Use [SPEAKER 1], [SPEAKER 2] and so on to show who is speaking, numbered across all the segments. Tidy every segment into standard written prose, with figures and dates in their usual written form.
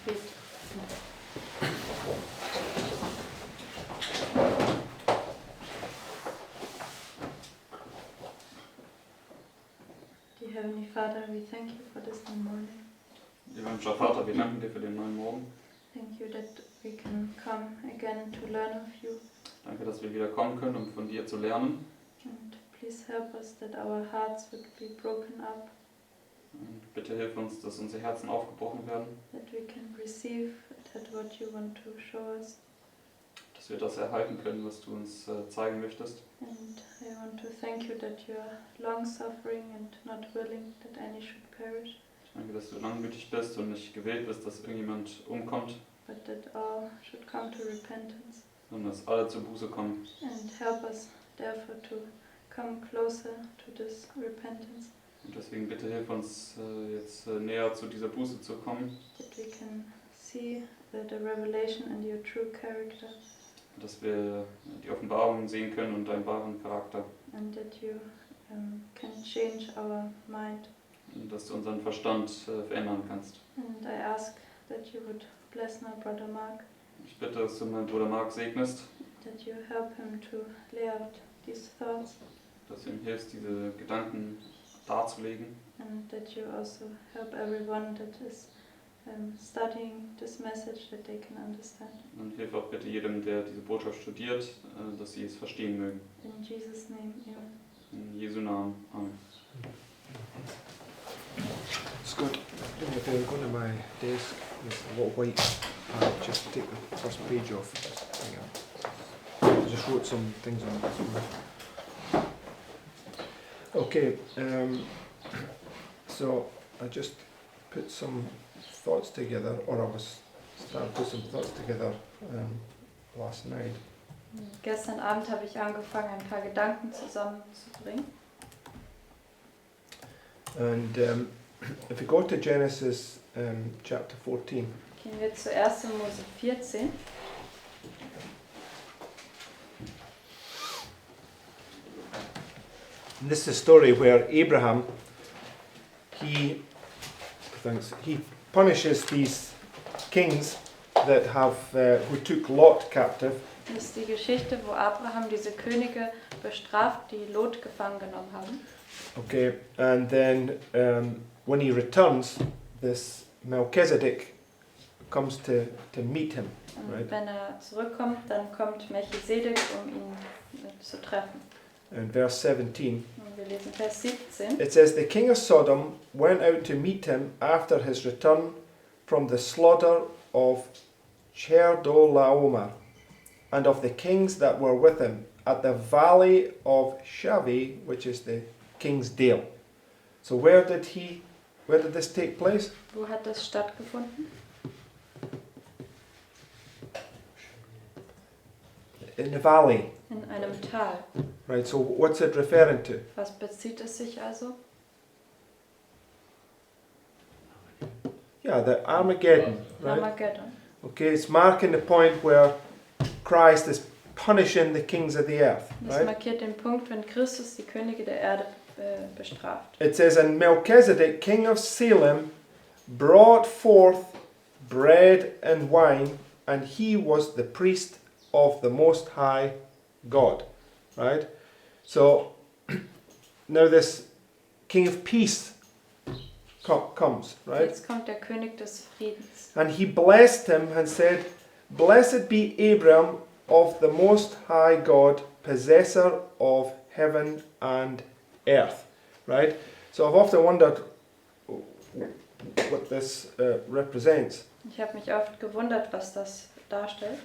[SPEAKER 1] Gebet. Dear Heavenly Father, we thank you for this new morning.
[SPEAKER 2] Lieber himmlischer Vater, wir danken dir für den neuen Morgen.
[SPEAKER 1] Thank you that we can come again to learn of you.
[SPEAKER 2] Danke, dass wir wieder kommen können, um von dir zu lernen.
[SPEAKER 1] And please help us that our hearts would be broken up,
[SPEAKER 2] Und bitte hilf uns, dass unsere Herzen aufgebrochen werden,
[SPEAKER 1] that we can receive that what you want to show us.
[SPEAKER 2] dass wir das erhalten können, was du uns zeigen möchtest.
[SPEAKER 1] And I want to thank you that you are long-suffering and not willing that any should perish,
[SPEAKER 2] Ich danke, dass du langmütig bist und nicht gewillt bist, dass irgendjemand umkommt,
[SPEAKER 1] but that all should come to repentance.
[SPEAKER 2] sondern dass alle zur Buße kommen.
[SPEAKER 1] And help us therefore to come closer to this repentance,
[SPEAKER 2] Und deswegen bitte hilf uns, jetzt näher zu dieser Buße zu kommen,
[SPEAKER 1] that we can see the revelation and your true character,
[SPEAKER 2] dass wir die Offenbarung sehen können und deinen wahren Charakter.
[SPEAKER 1] and that you can change our mind.
[SPEAKER 2] Und dass du unseren Verstand verändern kannst.
[SPEAKER 1] And I ask that you would bless my brother Mark,
[SPEAKER 2] Ich bitte, dass du meinen Bruder Mark segnest,
[SPEAKER 1] that you help him to lay out these thoughts,
[SPEAKER 2] dass du ihm hilfst, diese Gedanken darzulegen.
[SPEAKER 1] and that you also help everyone that is studying this message that they can understand.
[SPEAKER 2] Und hilf auch bitte jedem, der diese Botschaft studiert, dass sie es verstehen mögen.
[SPEAKER 1] In Jesus' name, amen.
[SPEAKER 2] In Jesu Namen. Amen.
[SPEAKER 3] It's good. If I go to my desk, there's a lot of white. I'll just take the first page off. I just wrote some things on it. Okay, so I just put some thoughts together, or I was starting to put some thoughts together last night.
[SPEAKER 1] Gestern Abend habe ich angefangen, ein paar Gedanken zusammenzubringen.
[SPEAKER 3] And if we go to Genesis chapter 14,
[SPEAKER 1] Gehen wir zu 1. Mose 14.
[SPEAKER 3] and this is a story where Abraham, he punishes these kings that have who took Lot captive,
[SPEAKER 1] Das ist die Geschichte, wo Abraham diese Könige bestraft, die Lot gefangen genommen haben.
[SPEAKER 3] okay, and then when he returns, this Melchizedek comes to meet him,
[SPEAKER 1] Und
[SPEAKER 3] right?
[SPEAKER 1] wenn er zurückkommt, dann kommt Melchizedek, um ihn zu treffen.
[SPEAKER 3] In verse 17,
[SPEAKER 1] Und wir lesen Vers 17.
[SPEAKER 3] it says, "The king of Sodom went out to meet him after his return from the slaughter of Chedorlaomer, and of the kings that were with him, at the valley of Shavi, which is the king's dale." So where did this take place?
[SPEAKER 1] Wo hat das stattgefunden?
[SPEAKER 3] In the valley,
[SPEAKER 1] In einem Tal.
[SPEAKER 3] right? So what's it referring to?
[SPEAKER 1] Was bezieht es sich also?
[SPEAKER 3] Yeah, the Armageddon, right?
[SPEAKER 1] Armageddon.
[SPEAKER 3] Okay, it's marking the point where Christ is punishing the kings of the earth,
[SPEAKER 1] Das
[SPEAKER 3] right?
[SPEAKER 1] markiert den Punkt, wenn Christus die Könige der Erde bestraft.
[SPEAKER 3] It says, "And Melchizedek, king of Salem, brought forth bread and wine, and he was the priest of the Most High God." Right? So, now this king of peace comes, right?
[SPEAKER 1] Jetzt kommt der König des Friedens.
[SPEAKER 3] And he blessed him and said, "Blessed be Abram of the Most High God, possessor of heaven and earth." Right? So I've often wondered what this represents.
[SPEAKER 1] Ich habe mich oft gewundert, was das darstellt.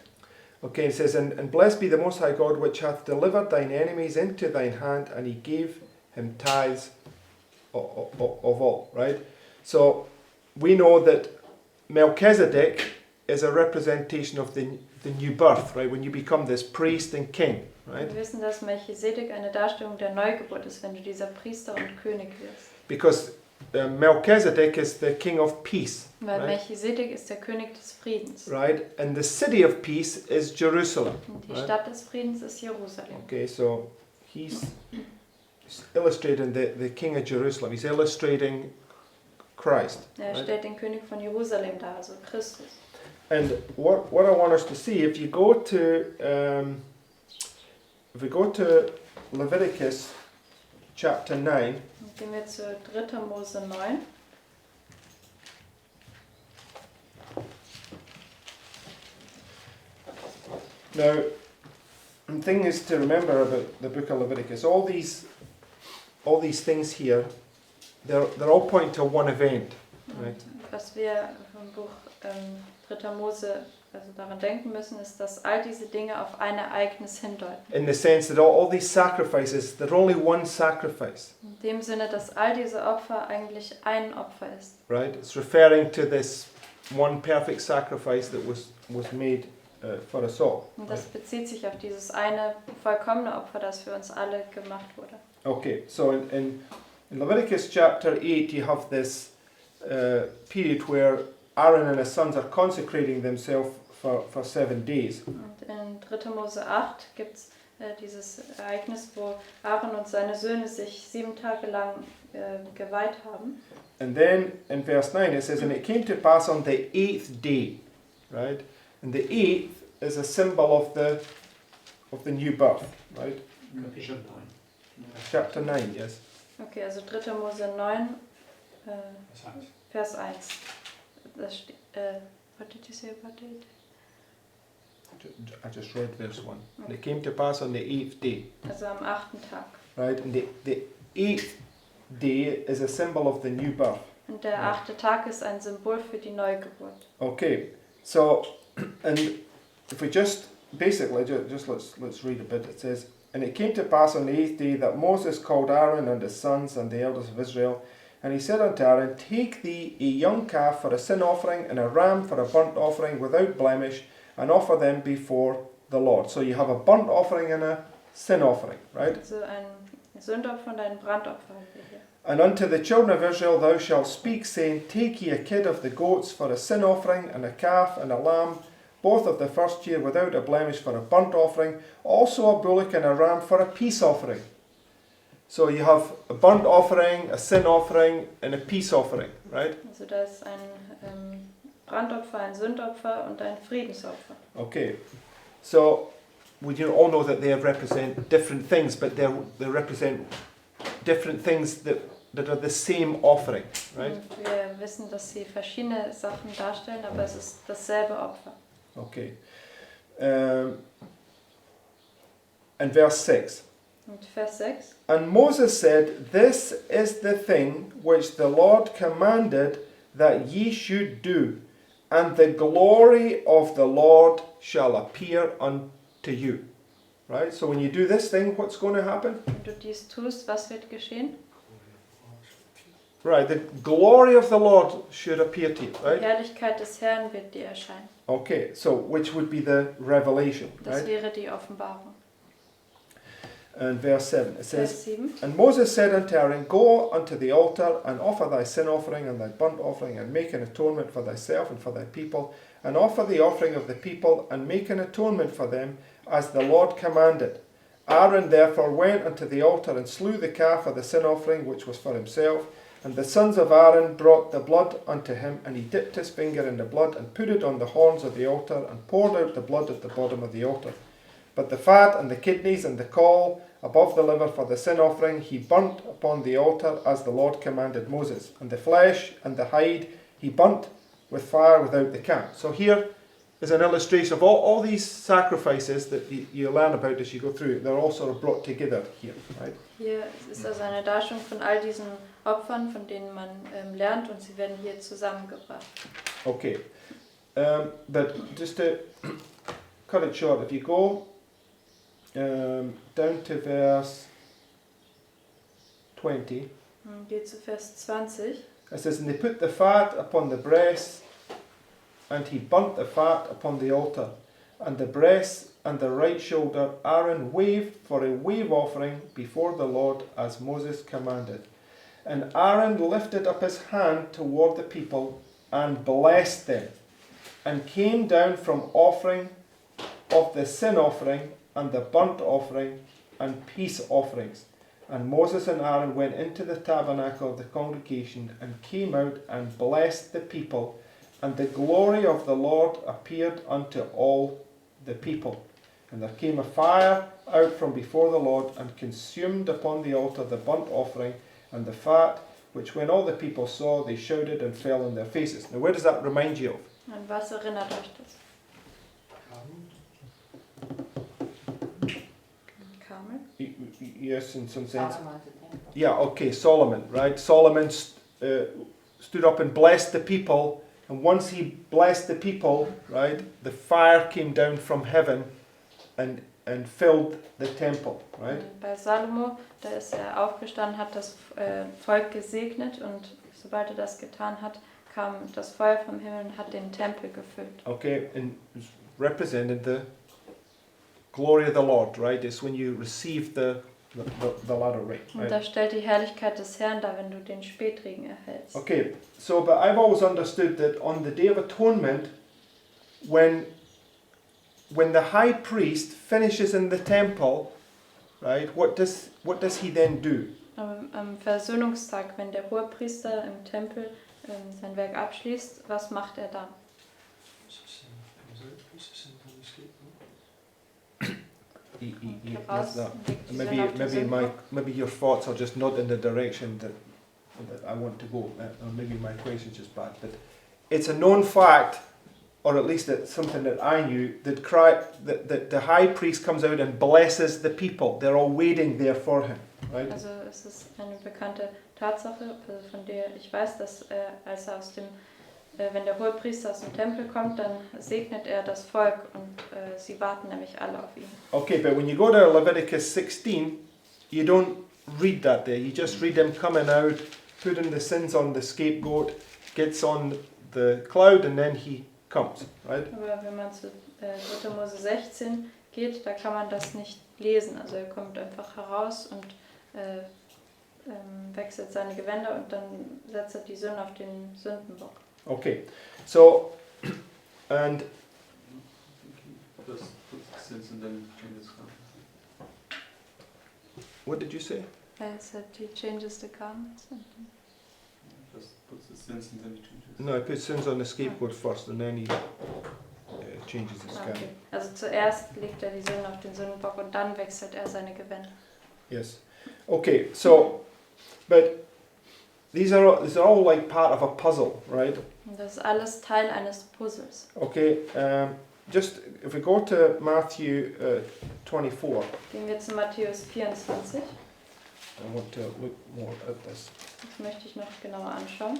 [SPEAKER 3] Okay, it says, and blessed be the Most High God, which hath delivered thine enemies into thine hand, and he gave him tithes of all. Right? So we know that Melchizedek is a representation of the new birth, right? When you become this priest and king, right?
[SPEAKER 1] Wir wissen, dass Melchizedek eine Darstellung der Neugeburt ist, wenn du dieser Priester und König wirst.
[SPEAKER 3] Because Melchizedek is the king of peace,
[SPEAKER 1] Weil
[SPEAKER 3] right?
[SPEAKER 1] Melchizedek ist der König des Friedens.
[SPEAKER 3] Right? And the city of peace is Jerusalem.
[SPEAKER 1] Und die
[SPEAKER 3] Right.
[SPEAKER 1] Stadt des Friedens ist Jerusalem.
[SPEAKER 3] Okay, so he's illustrating the king of Jerusalem. He's illustrating Christ.
[SPEAKER 1] Er
[SPEAKER 3] right?
[SPEAKER 1] stellt den König von Jerusalem dar, also Christus.
[SPEAKER 3] And what I want us to see, if we go to Leviticus chapter 9,
[SPEAKER 1] Und gehen wir zu 3. Mose 9.
[SPEAKER 3] now the thing is to remember about the book of Leviticus, all these things here, they're all pointing to one event, right?
[SPEAKER 1] Und was wir vom Buch 3. Mose also daran denken müssen, ist, dass all diese Dinge auf ein Ereignis hindeuten.
[SPEAKER 3] In the sense that all these sacrifices, there's only one sacrifice,
[SPEAKER 1] In dem Sinne, dass all diese Opfer eigentlich ein Opfer ist.
[SPEAKER 3] right? It's referring to this one perfect sacrifice that was made for us all.
[SPEAKER 1] Und das bezieht sich auf dieses eine vollkommene Opfer, das für uns alle gemacht wurde.
[SPEAKER 3] Okay, so in Leviticus chapter 8 you have this period where Aaron and his sons are consecrating themselves for 7 days.
[SPEAKER 1] Und in 3. Mose 8 gibt es dieses Ereignis, wo Aaron und seine Söhne sich 7 Tage lang geweiht haben.
[SPEAKER 3] And then in verse 9 it says, and it came to pass on the 8th day, right? And the 8th is a symbol of the new birth, right? Chapter 9, yes.
[SPEAKER 1] Okay, also 3. Mose 9, Vers 1. Das what did you say about it?
[SPEAKER 3] I just read verse 1. And it came to pass on the 8th day,
[SPEAKER 1] Also am 8. Tag.
[SPEAKER 3] right? And the 8th day is a symbol of the new birth.
[SPEAKER 1] Und der 8. Tag ist ein Symbol für die Neugeburt.
[SPEAKER 3] Okay, so, and if we just, basically, just let's read a bit. It says, and it came to pass on the 8th day that Moses called Aaron and his sons and the elders of Israel, and he said unto Aaron, take thee a young calf for a sin offering and a ram for a burnt offering without blemish, and offer them before the Lord. So you have a burnt offering and a sin offering, right?
[SPEAKER 1] Also ein Sündopfer und ein Brandopfer haben wir hier.
[SPEAKER 3] And unto the children of Israel thou shalt speak, saying, take ye a kid of the goats for a sin offering, and a calf and a lamb, both of the first year without a blemish for a burnt offering, also a bullock and a ram for a peace offering. So you have a burnt offering, a sin offering, and a peace offering, right?
[SPEAKER 1] Also da ist ein Brandopfer, ein Sündopfer und ein Friedensopfer.
[SPEAKER 3] Okay, so we all know that they represent different things, but they represent different things that are the same offering, right?
[SPEAKER 1] Und wir wissen, dass sie verschiedene Sachen darstellen, aber es ist dasselbe Opfer.
[SPEAKER 3] Okay. And verse 6.
[SPEAKER 1] Und Vers 6.
[SPEAKER 3] And Moses said, this is the thing which the Lord commanded that ye should do, and the glory of the Lord shall appear unto you. Right? So when you do this thing, what's going to happen?
[SPEAKER 1] Wenn du dies tust, was wird geschehen?
[SPEAKER 3] Right, the glory of the Lord should appear to you,
[SPEAKER 1] Die
[SPEAKER 3] right?
[SPEAKER 1] Herrlichkeit des Herrn wird dir erscheinen.
[SPEAKER 3] Okay, so which would be the revelation,
[SPEAKER 1] Das
[SPEAKER 3] right?
[SPEAKER 1] wäre die Offenbarung.
[SPEAKER 3] And verse 7, it
[SPEAKER 1] Vers
[SPEAKER 3] says,
[SPEAKER 1] 7.
[SPEAKER 3] and Moses said unto Aaron, go unto the altar, and offer thy sin offering and thy burnt offering, and make an atonement for thyself and for thy people, and offer the offering of the people, and make an atonement for them, as the Lord commanded. Aaron therefore went unto the altar, and slew the calf of the sin offering, which was for himself. And the sons of Aaron brought the blood unto him, and he dipped his finger in the blood, and put it on the horns of the altar, and poured out the blood at the bottom of the altar. But the fat and the kidneys and the caul above the liver for the sin offering he burnt upon the altar, as the Lord commanded Moses. And the flesh and the hide he burnt with fire without the camp. So here is an illustration of all these sacrifices that you learn about as you go through. They're all sort of brought together here, right?
[SPEAKER 1] Hier ist also eine Darstellung von all diesen Opfern, von denen man lernt, und sie werden hier zusammengebracht.
[SPEAKER 3] Okay, but just to cut it short, if you go down to verse 20,
[SPEAKER 1] Geht zu Vers 20.
[SPEAKER 3] it says, and they put the fat upon the breasts, and he burnt the fat upon the altar, and the breasts and the right shoulder Aaron waved for a wave offering before the Lord, as Moses commanded. And Aaron lifted up his hand toward the people and blessed them, and came down from offering of the sin offering and the burnt offering and peace offerings. And Moses and Aaron went into the tabernacle of the congregation and came out and blessed the people, and the glory of the Lord appeared unto all the people. And there came a fire out from before the Lord and consumed upon the altar the burnt offering and the fat, which when all the people saw, they shouted and fell on their faces. Now where does that remind you of?
[SPEAKER 1] An was erinnert euch das? Karmel?
[SPEAKER 3] Yes, in some sense.
[SPEAKER 4] Solomon's example.
[SPEAKER 3] Yeah, okay, Solomon, right? Solomon stood up and blessed the people, and once he blessed the people, right, the fire came down from heaven and filled the temple, right?
[SPEAKER 1] Bei Salomo, da ist aufgestanden, hat das Volk gesegnet und sobald das getan hat, kam das Feuer vom Himmel und hat den Tempel gefüllt.
[SPEAKER 3] Okay, and represented the glory of the Lord, right? It's when you receive the latter rain,
[SPEAKER 1] Und
[SPEAKER 3] right?
[SPEAKER 1] da stellt die Herrlichkeit des Herrn dar, wenn du den Spätregen erhältst.
[SPEAKER 3] Okay, so but I've always understood that on the Day of Atonement, when the high priest finishes in the temple, right? What does he then do?
[SPEAKER 1] Am Versöhnungstag, wenn der Hohepriester im Tempel sein Werk abschließt, was macht er dann?
[SPEAKER 3] Yes, that. Maybe your thoughts are just not in the direction that I want to go, or maybe my question's just bad. But it's a known fact, or at least it's something that I knew, that the high priest comes out and blesses the people. They're all waiting there for him, right?
[SPEAKER 1] Also es ist eine bekannte Tatsache, von der ich weiß, dass als er wenn der Hohepriester aus dem Tempel kommt, dann segnet er das Volk und sie warten nämlich alle auf ihn.
[SPEAKER 3] Okay, but when you go to Leviticus 16, you don't read that there. You just read him coming out, putting the sins on the scapegoat, gets on the cloud, and then he comes, right?
[SPEAKER 1] Aber wenn man zu 3. Mose 16 geht, da kann man das nicht lesen. Also er kommt einfach heraus und wechselt seine Gewänder und dann setzt er die Sünde auf den Sündenbock.
[SPEAKER 3] Okay, so, and
[SPEAKER 2] Das sind dann changes.
[SPEAKER 3] what did you say?
[SPEAKER 1] Er said he changes the garments.
[SPEAKER 2] Das puts the sins and then he changes.
[SPEAKER 3] No, he puts sins on the scapegoat first, and then he changes his
[SPEAKER 1] Okay.
[SPEAKER 3] garment.
[SPEAKER 1] Also zuerst legt er die Sünde auf den Sündenbock und dann wechselt er seine Gewänder.
[SPEAKER 3] Yes. Okay, so, but these are all like part of a puzzle, right?
[SPEAKER 1] Und das ist alles Teil eines Puzzles.
[SPEAKER 3] Okay, just if we go to Matthew 24,
[SPEAKER 1] Gehen wir zu Matthäus 24.
[SPEAKER 3] I want to look more at this.
[SPEAKER 1] Das möchte ich noch genauer anschauen.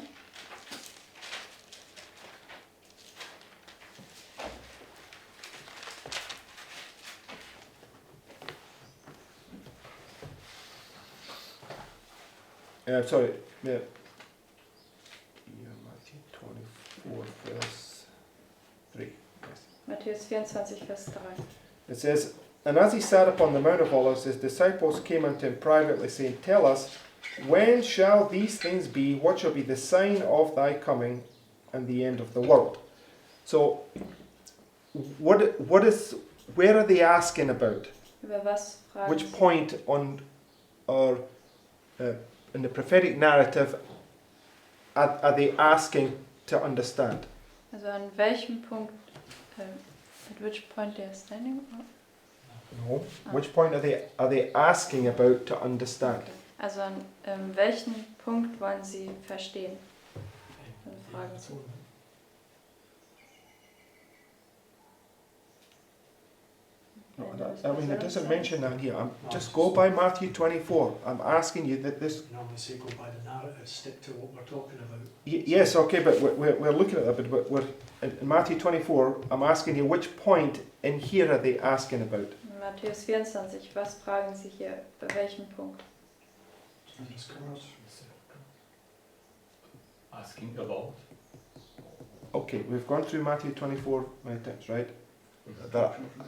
[SPEAKER 3] Sorry, yeah. Matthew 24, verse 3. Yes.
[SPEAKER 1] Matthäus 24, Vers 3.
[SPEAKER 3] It says, "And as he sat upon the Mount of Olives, his disciples came unto him privately, saying, Tell us, when shall these things be? What shall be the sign of thy coming and the end of the world?" So, where are they asking about?
[SPEAKER 1] Über was fragen
[SPEAKER 3] Which
[SPEAKER 1] Sie?
[SPEAKER 3] point on, or in the prophetic narrative, are they asking to understand?
[SPEAKER 1] Also an welchem Punkt, at which point they are standing?
[SPEAKER 3] No. Which point are they asking about to understand?
[SPEAKER 1] Also an welchen Punkt wollen Sie verstehen? Also fragen Sie.
[SPEAKER 3] No, I mean, it doesn't mention that here. Just go by Matthew 24. I'm asking you that this.
[SPEAKER 5] Normally say go by the narrative, stick to what we're talking about.
[SPEAKER 3] Yes, okay, but we're looking at that. But we're in Matthew 24. I'm asking you which point in here are they asking about?
[SPEAKER 1] Matthäus 24, was fragen Sie hier? Bei welchem Punkt?
[SPEAKER 6] Asking about
[SPEAKER 3] Okay, we've gone through Matthew 24 many times, right?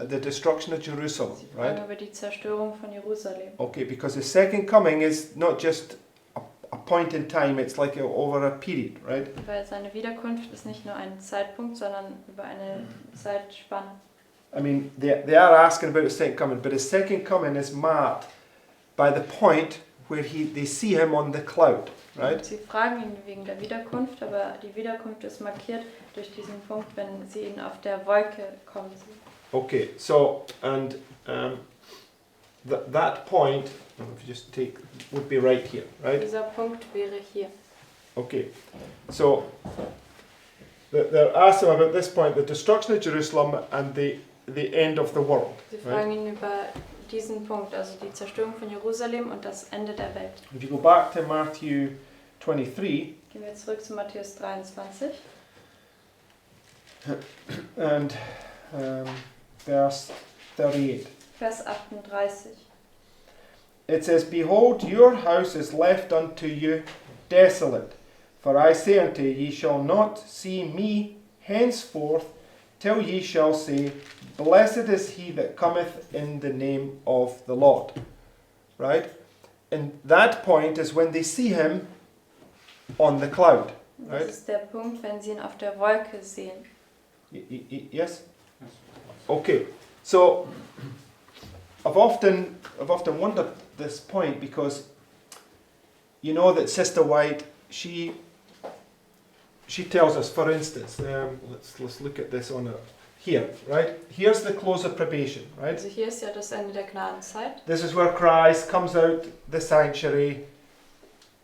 [SPEAKER 3] The destruction of Jerusalem,
[SPEAKER 1] Sie fragen
[SPEAKER 3] right?
[SPEAKER 1] über die Zerstörung von Jerusalem.
[SPEAKER 3] Okay, because the second coming is not just a point in time, it's like over a period, right?
[SPEAKER 1] Weil seine Wiederkunft ist nicht nur ein Zeitpunkt, sondern über eine Zeitspanne.
[SPEAKER 3] I mean, they are asking about the second coming, but the second coming is marked by the point where they see him on the cloud, right?
[SPEAKER 1] Und sie fragen ihn wegen der Wiederkunft, aber die Wiederkunft ist markiert durch diesen Punkt, wenn sie ihn auf der Wolke kommen sehen.
[SPEAKER 3] Okay, so, and that point, if you just take, would be right here, right?
[SPEAKER 1] Dieser Punkt wäre hier.
[SPEAKER 3] Okay, so they're asking about this point, the destruction of Jerusalem and the end of the world.
[SPEAKER 1] Sie
[SPEAKER 3] Right?
[SPEAKER 1] fragen ihn über diesen Punkt, also die Zerstörung von Jerusalem und das Ende der Welt.
[SPEAKER 3] If you go back to Matthew 23
[SPEAKER 1] Gehen wir zurück zu Matthäus 23
[SPEAKER 3] and verse 38.
[SPEAKER 1] Vers 38.
[SPEAKER 3] It says, Behold, your house is left unto you desolate. For I say unto you, ye shall not see me henceforth, till ye shall say, Blessed is he that cometh in the name of the Lord. Right? And that point is when they see him on the cloud.
[SPEAKER 1] Das
[SPEAKER 3] Right?
[SPEAKER 1] ist der Punkt, wenn sie ihn auf der Wolke sehen.
[SPEAKER 3] Yes?
[SPEAKER 2] Yes.
[SPEAKER 3] Okay. So I've often wondered this point because you know that Sister White, she tells us, for instance, let's look at this on here, right? Here's the close of probation, right?
[SPEAKER 1] Also hier ist ja das Ende der Gnadenzeit.
[SPEAKER 3] This is where Christ comes out the sanctuary,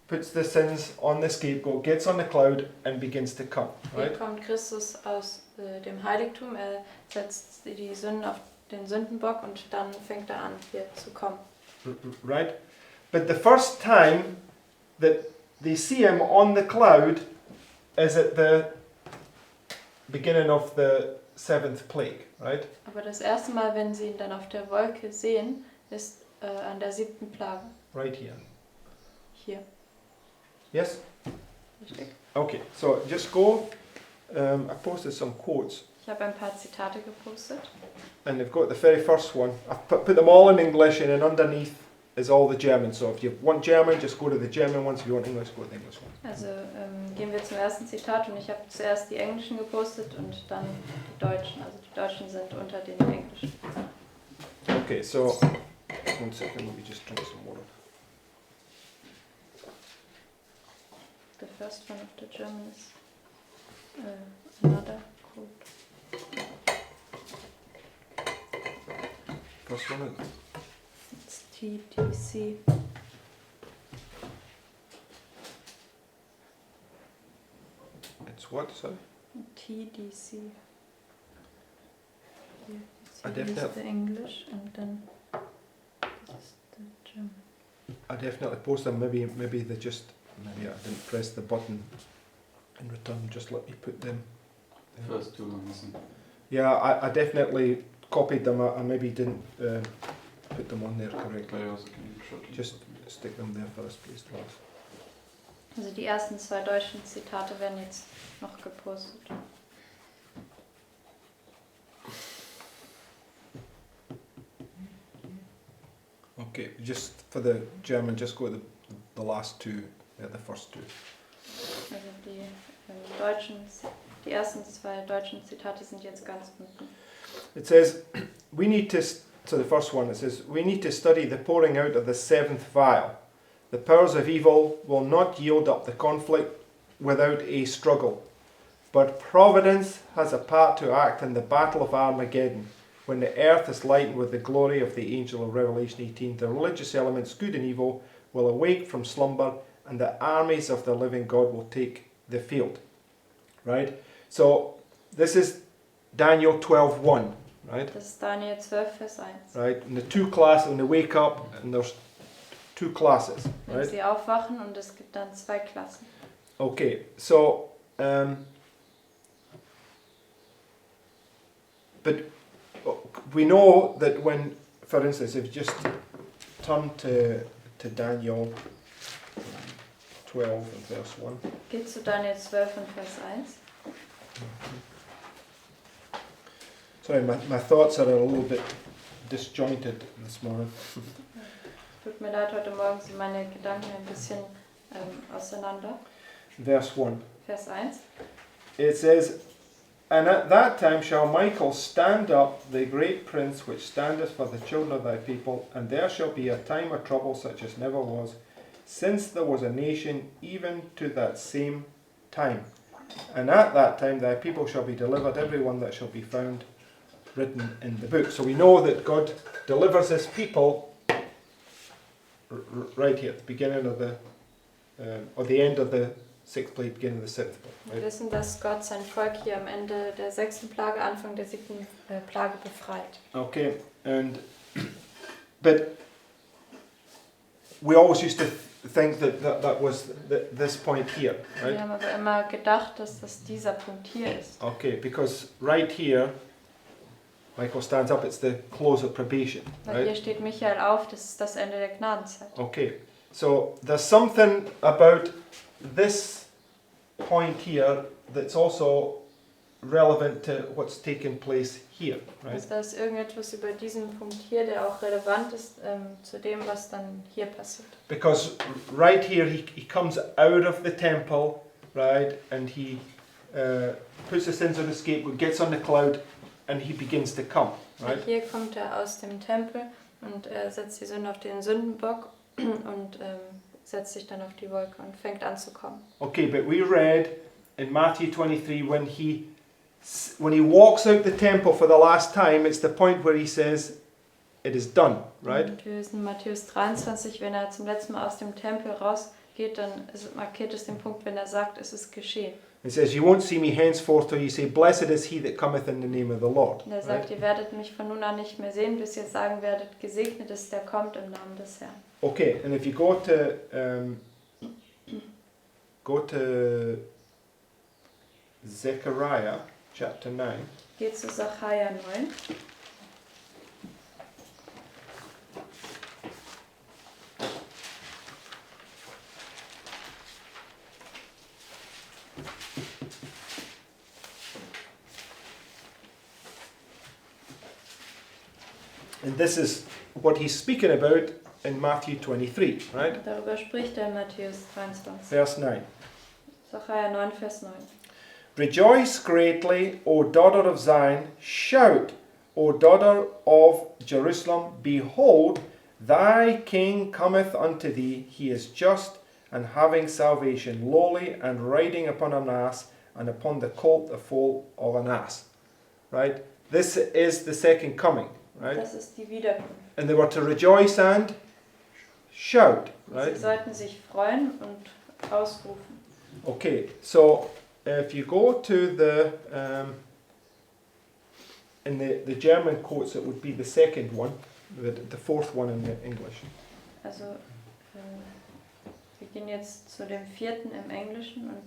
[SPEAKER 3] puts the sins on the scapegoat, gets on the cloud, and begins to come,
[SPEAKER 1] Hier
[SPEAKER 3] right?
[SPEAKER 1] kommt Christus aus dem Heiligtum, er setzt die Sünden auf den Sündenbock und dann fängt er an, hier zu kommen.
[SPEAKER 3] Right? But the first time that they see him on the cloud is at the beginning of the 7th plague, right?
[SPEAKER 1] Aber das erste Mal, wenn sie ihn dann auf der Wolke sehen, ist an der 7. Plage.
[SPEAKER 3] Right here.
[SPEAKER 1] Hier.
[SPEAKER 3] Yes?
[SPEAKER 1] Richtig?
[SPEAKER 3] Okay, so just go. I posted some quotes,
[SPEAKER 1] Ich habe ein paar Zitate gepostet.
[SPEAKER 3] and they've got the very first one. I've put them all in English, and then underneath is all the German. So if you want German, just go to the German ones. If you want English, go to the English one.
[SPEAKER 1] Also gehen wir zum ersten Zitat und ich habe zuerst die englischen gepostet und dann die deutschen. Also die deutschen sind unter den englischen.
[SPEAKER 3] Okay, so 1 second, let me just drink some water.
[SPEAKER 1] The first one of the German is another quote.
[SPEAKER 3] First one.
[SPEAKER 1] It's TDC.
[SPEAKER 3] It's what? Sorry.
[SPEAKER 1] TDC. Here,
[SPEAKER 3] I
[SPEAKER 1] it's
[SPEAKER 3] definitely-
[SPEAKER 1] the English and then this is the German.
[SPEAKER 3] I definitely post them. Maybe they just maybe I didn't press the button in return. Just let me put them.
[SPEAKER 2] First two are missing.
[SPEAKER 3] Yeah, I definitely copied them. I maybe didn't put them on there correctly.
[SPEAKER 2] Players can shortly.
[SPEAKER 3] Just stick them there first, please, Lars.
[SPEAKER 1] Also die ersten zwei deutschen Zitate werden jetzt noch gepostet.
[SPEAKER 3] Okay, just for the German, just go to the last two, the first two.
[SPEAKER 1] Also die ersten zwei deutschen Zitate sind jetzt ganz unten.
[SPEAKER 3] It says, we need to, so the first one, it says, we need to study the pouring out of the 7th vial. The powers of evil will not yield up the conflict without a struggle. But providence has a part to act in the battle of Armageddon, when the earth is lightened with the glory of the angel of Revelation 18. The religious elements, good and evil, will awake from slumber, and the armies of the living God will take the field. Right? So, this is Daniel 12:1, right?
[SPEAKER 1] Das ist Daniel 12, Vers 1.
[SPEAKER 3] Right? And the two classes, when they wake up, and there's two classes,
[SPEAKER 1] Wenn
[SPEAKER 3] right?
[SPEAKER 1] sie aufwachen und es gibt dann zwei Klassen.
[SPEAKER 3] Okay, so, but we know that when, for instance, if you just turn to Daniel 12 and verse 1.
[SPEAKER 1] Geht zu Daniel 12 und Vers 1.
[SPEAKER 3] Sorry, my thoughts are a little bit disjointed this morning.
[SPEAKER 1] Tut mir leid, heute Morgen sind meine Gedanken ein bisschen auseinander.
[SPEAKER 3] Verse 1.
[SPEAKER 1] Vers 1.
[SPEAKER 3] It says, And at that time shall Michael stand up, the great prince which standeth for the children of thy people, and there shall be a time of trouble such as never was, since there was a nation, even to that same time. And at that time thy people shall be delivered, every one that shall be found written in the book. So we know that God delivers his people right here, at the beginning of the, or the end of the 6th plague, beginning of the 7th plague.
[SPEAKER 1] Wir
[SPEAKER 3] Right?
[SPEAKER 1] wissen, dass Gott sein Volk hier am Ende der 6. Plage, Anfang der 7. Plage befreit.
[SPEAKER 3] Okay, but we always used to think that was this point here,
[SPEAKER 1] Wir
[SPEAKER 3] right?
[SPEAKER 1] haben aber immer gedacht, dass das dieser Punkt hier ist.
[SPEAKER 3] Okay, because right here, Michael stands up, it's the close of probation,
[SPEAKER 1] Weil hier
[SPEAKER 3] right?
[SPEAKER 1] steht Michael auf, das ist das Ende der Gnadenzeit.
[SPEAKER 3] Okay, so there's something about this point here that's also relevant to what's taken place here, right?
[SPEAKER 1] Also da ist irgendetwas über diesen Punkt hier, der auch relevant ist zu dem, was dann hier passiert.
[SPEAKER 3] Because right here he comes out of the temple, right, and he puts the sins on the scapegoat, gets on the cloud, and he begins to come, right?
[SPEAKER 1] Hier kommt er aus dem Tempel und er setzt die Sünde auf den Sündenbock und setzt sich dann auf die Wolke und fängt an zu kommen.
[SPEAKER 3] Okay, but we read in Matthew 23 when he walks out the temple for the last time, it's the point where he says, it is done, right?
[SPEAKER 1] Und wir wissen in Matthäus 23, wenn er zum letzten Mal aus dem Tempel rausgeht, dann markiert es den Punkt, wenn er sagt, es ist geschehen.
[SPEAKER 3] It says, you won't see me henceforth till you say, blessed is he that cometh in the name of the Lord.
[SPEAKER 1] Und er sagt, ihr werdet mich von nun an nicht mehr sehen, bis ihr sagen werdet, gesegnet ist der kommt im Namen des Herrn.
[SPEAKER 3] Okay, and if you go to Zechariah chapter 9,
[SPEAKER 1] Geht zu Sacharja 9.
[SPEAKER 3] and this is what he's speaking about in Matthew 23, right?
[SPEAKER 1] Darüber spricht er in Matthäus 23.
[SPEAKER 3] Verse 9.
[SPEAKER 1] Sacharja 9, Vers 9.
[SPEAKER 3] Rejoice greatly, O daughter of Zion, shout, O daughter of Jerusalem, behold, thy king cometh unto thee, he is just and having salvation, lowly and riding upon an ass, and upon the colt the foal of an ass. Right? This is the second coming, right?
[SPEAKER 1] Das ist die Wiederkunft.
[SPEAKER 3] And they were to rejoice and shout, right?
[SPEAKER 1] Sie sollten sich freuen und ausrufen.
[SPEAKER 3] Okay, so if you go to the in the German quotes, it would be the second one, the fourth one in the English.
[SPEAKER 1] Also wir gehen jetzt zu dem 4. im Englischen und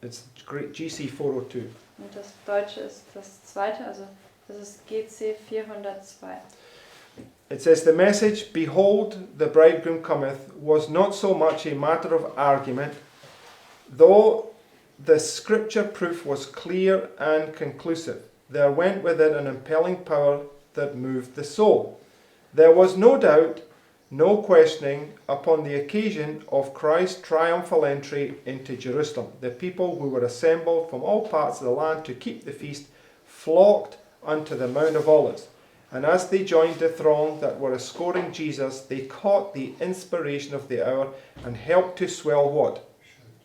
[SPEAKER 3] It's GC 402.
[SPEAKER 1] das Deutsche ist das 2., also das ist GC 402.
[SPEAKER 3] It says, the message, behold, the bridegroom cometh, was not so much a matter of argument, though the scripture proof was clear and conclusive. There went with it an impelling power that moved the soul. There was no doubt, no questioning upon the occasion of Christ's triumphal entry into Jerusalem. The people who were assembled from all parts of the land to keep the feast flocked unto the Mount of Olives. And as they joined the throng that were escorting Jesus, they caught the inspiration of the hour and helped to swell what?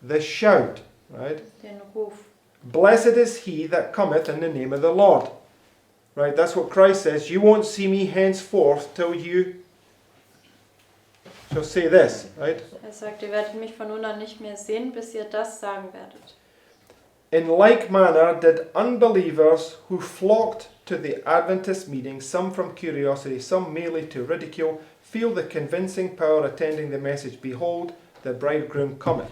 [SPEAKER 3] The shout, right?
[SPEAKER 1] Den Ruf.
[SPEAKER 3] Blessed is he that cometh in the name of the Lord. Right, that's what Christ says. You won't see me henceforth till you shall say this, right?
[SPEAKER 1] Er sagt, ihr werdet mich von nun an nicht mehr sehen, bis ihr das sagen werdet.
[SPEAKER 3] In like manner did unbelievers who flocked to the Adventist meeting, some from curiosity, some merely to ridicule, feel the convincing power attending the message, behold, the bridegroom cometh.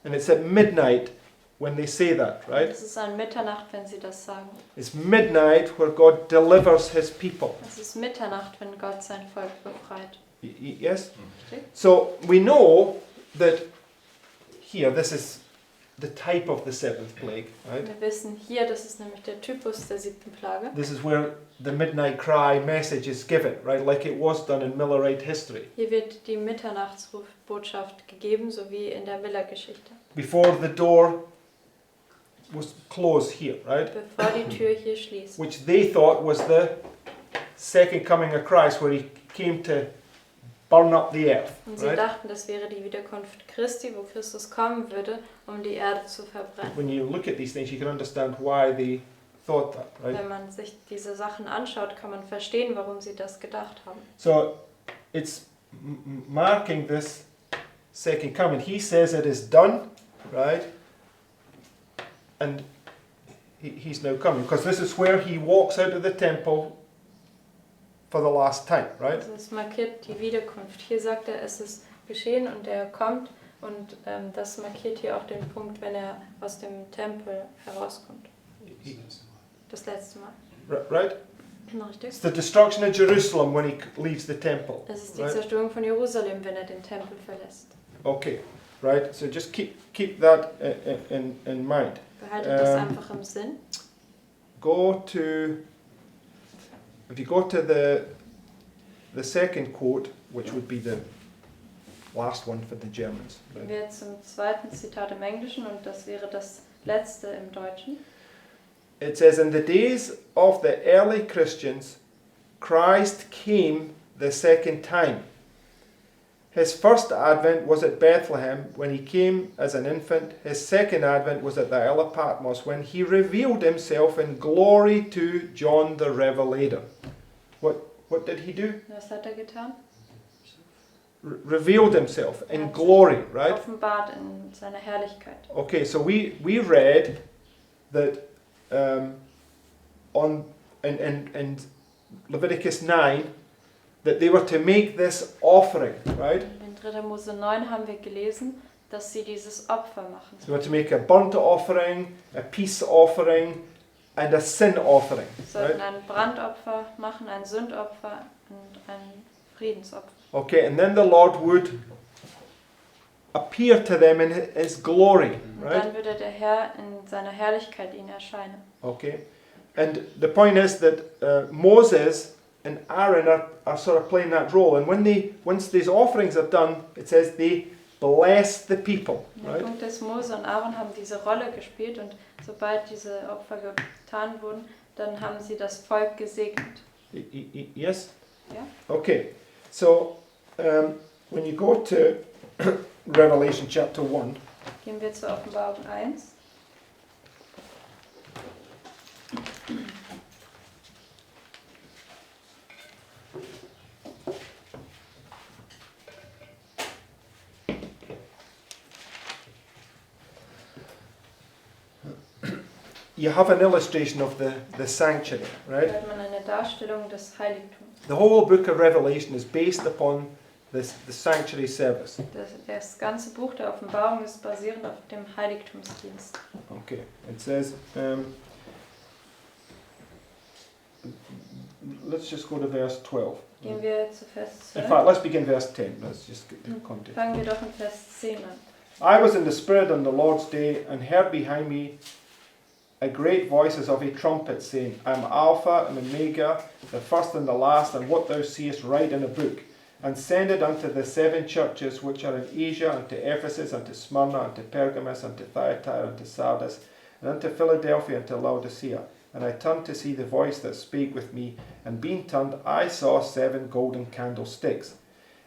[SPEAKER 3] And it's at midnight when they say that, right?
[SPEAKER 1] Es ist an Mitternacht, wenn sie das sagen.
[SPEAKER 3] It's midnight where God delivers his people.
[SPEAKER 1] Es ist Mitternacht, wenn Gott sein Volk befreit.
[SPEAKER 3] Yes?
[SPEAKER 1] Richtig?
[SPEAKER 3] So we know that here, this is the type of the seventh plague, right?
[SPEAKER 1] Wir wissen hier, das ist nämlich der Typus der 7. Plage.
[SPEAKER 3] This is where the midnight cry message is given, right? Like it was done in Millerite history.
[SPEAKER 1] Hier wird die Mitternachtsbotschaft gegeben, so wie in der Miller-Geschichte.
[SPEAKER 3] Before the door was closed here, right?
[SPEAKER 1] Bevor die Tür hier schließt.
[SPEAKER 3] Which they thought was the second coming of Christ, where he came to burn up the earth.
[SPEAKER 1] Und sie
[SPEAKER 3] Right?
[SPEAKER 1] dachten, das wäre die Wiederkunft Christi, wo Christus kommen würde, um die Erde zu verbrennen.
[SPEAKER 3] When you look at these things, you can understand why they thought that. Right?
[SPEAKER 1] Wenn man sich diese Sachen anschaut, kann man verstehen, warum sie das gedacht haben.
[SPEAKER 3] So it's marking this second coming. He says it is done, right? And he's now coming, because this is where he walks out of the temple for the last time, right?
[SPEAKER 1] Also es markiert die Wiederkunft. Hier sagt er, es ist geschehen und er kommt. Und das markiert hier auch den Punkt, wenn er aus dem Tempel herauskommt. Das letzte Mal.
[SPEAKER 3] Right?
[SPEAKER 1] Richtig?
[SPEAKER 3] It's the destruction of Jerusalem when he leaves the temple.
[SPEAKER 1] Es ist die
[SPEAKER 3] Right?
[SPEAKER 1] Zerstörung von Jerusalem, wenn er den Tempel verlässt.
[SPEAKER 3] Okay, right? So just keep that in mind.
[SPEAKER 1] Behaltet das einfach im Sinn.
[SPEAKER 3] If you go to the second quote, which would be the last one for the Germans.
[SPEAKER 1] Gehen
[SPEAKER 3] Right?
[SPEAKER 1] wir jetzt zum zweiten Zitat im Englischen und das wäre das letzte im Deutschen.
[SPEAKER 3] It says, in the days of the early Christians, Christ came the second time. His first advent was at Bethlehem when he came as an infant. His second advent was at the Isle of Patmos when he revealed himself in glory to John the Revelator. What did he do?
[SPEAKER 1] Was hat er getan?
[SPEAKER 3] Revealed himself in glory, right?
[SPEAKER 1] Offenbart in seiner Herrlichkeit.
[SPEAKER 3] Okay, so we read that in Leviticus 9 that they were to make this offering, right?
[SPEAKER 1] In 3. Mose 9 haben wir gelesen, dass sie dieses Opfer machen.
[SPEAKER 3] They were to make a burnt offering, a peace offering, and a sin offering,
[SPEAKER 1] Sie sollten
[SPEAKER 3] right?
[SPEAKER 1] ein Brandopfer machen, ein Sündopfer und ein Friedensopfer.
[SPEAKER 3] Okay, and then the Lord would appear to them in His glory,
[SPEAKER 1] Und
[SPEAKER 3] right?
[SPEAKER 1] dann würde der Herr in seiner Herrlichkeit ihnen erscheinen.
[SPEAKER 3] Okay, and the point is that Moses and Aaron are sort of playing that role, and once these offerings are done, it says they bless the people,
[SPEAKER 1] Der
[SPEAKER 3] right?
[SPEAKER 1] Punkt ist, Mose und Aaron haben diese Rolle gespielt und sobald diese Opfer getan wurden, dann haben sie das Volk gesegnet.
[SPEAKER 3] Yes?
[SPEAKER 1] Ja?
[SPEAKER 3] Okay, so when you go to Revelation chapter 1,
[SPEAKER 1] Gehen wir zur Offenbarung 1.
[SPEAKER 3] you have an illustration of the sanctuary,
[SPEAKER 1] Da
[SPEAKER 3] right?
[SPEAKER 1] hat man eine Darstellung des Heiligtums.
[SPEAKER 3] The whole book of Revelation is based upon the sanctuary service.
[SPEAKER 1] Das ganze Buch der Offenbarung ist basierend auf dem Heiligtumsdienst.
[SPEAKER 3] Okay, it says, let's just go to verse 12.
[SPEAKER 1] Gehen wir zu Vers
[SPEAKER 3] In
[SPEAKER 1] 12.
[SPEAKER 3] fact, let's begin verse 10. Let's just get the context.
[SPEAKER 1] Fangen wir doch in Vers 10 an.
[SPEAKER 3] I was in the Spirit on the Lord's day and heard behind me a great voice as of a trumpet saying, I am Alpha and Omega, the first and the last, and what thou seest write in a book, and send it unto the 7 churches which are in Asia, unto Ephesus, unto Smyrna, unto Pergamos, unto Thyatira, unto Sardis, and unto Philadelphia, unto Laodicea. And I turned to see the voice that spake with me, and being turned, I saw 7 golden candlesticks.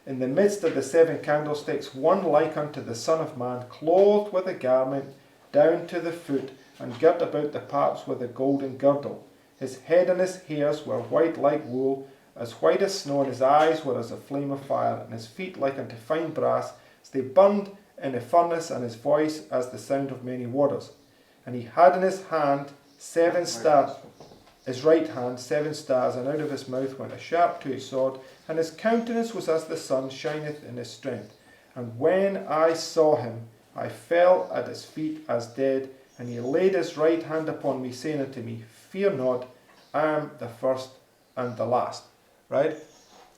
[SPEAKER 3] In the midst of the 7 candlesticks, one like unto the Son of Man, clothed with a garment down to the foot, and girt about the paps with a golden girdle. His head and his hairs were white like wool, as white as snow, and his eyes were as a flame of fire, and his feet like unto fine brass, as they burned in a furnace, and his voice as the sound of many waters. And he had in his hand 7 stars, his right hand 7 stars, and out of his mouth went a sharp two-edged sword, and his countenance was as the sun shineth in his strength. And when I saw him, I fell at his feet as dead, and he laid his right hand upon me, saying unto me, Fear not, I am the first and the last. Right?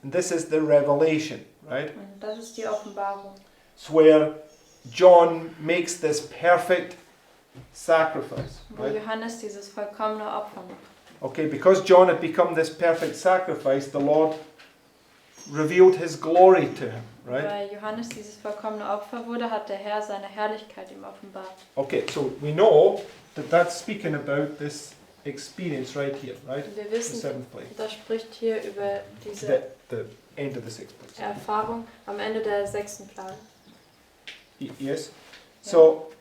[SPEAKER 3] And this is the revelation, right?
[SPEAKER 1] Und das ist die Offenbarung.
[SPEAKER 3] It's where John makes this perfect sacrifice.
[SPEAKER 1] Wo
[SPEAKER 3] Right?
[SPEAKER 1] Johannes dieses vollkommene Opfer macht.
[SPEAKER 3] Okay, because John had become this perfect sacrifice, the Lord revealed his glory to him, right?
[SPEAKER 1] Weil Johannes dieses vollkommene Opfer wurde, hat der Herr seine Herrlichkeit ihm offenbart.
[SPEAKER 3] Okay, so we know that that's speaking about this experience right here, right?
[SPEAKER 1] Wir
[SPEAKER 3] The
[SPEAKER 1] wissen,
[SPEAKER 3] seventh plague.
[SPEAKER 1] das spricht hier über diese
[SPEAKER 3] The end of the sixth plague.
[SPEAKER 1] Erfahrung am Ende der 6. Plage.
[SPEAKER 3] Yes. So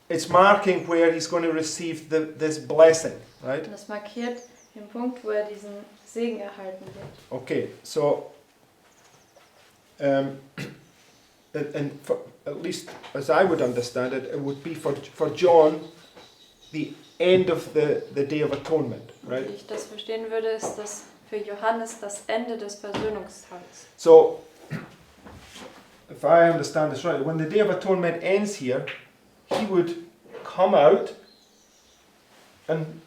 [SPEAKER 3] it's marking where he's going to receive this blessing, right?
[SPEAKER 1] Und das markiert den Punkt, wo er diesen Segen erhalten wird.
[SPEAKER 3] Okay, so and for, at least as I would understand it, it would be for John the end of the Day of Atonement, right?
[SPEAKER 1] Wie ich das verstehen würde, ist das für Johannes das Ende des Versöhnungstages.
[SPEAKER 3] So, if I understand this right, when the Day of Atonement ends here, he would come out and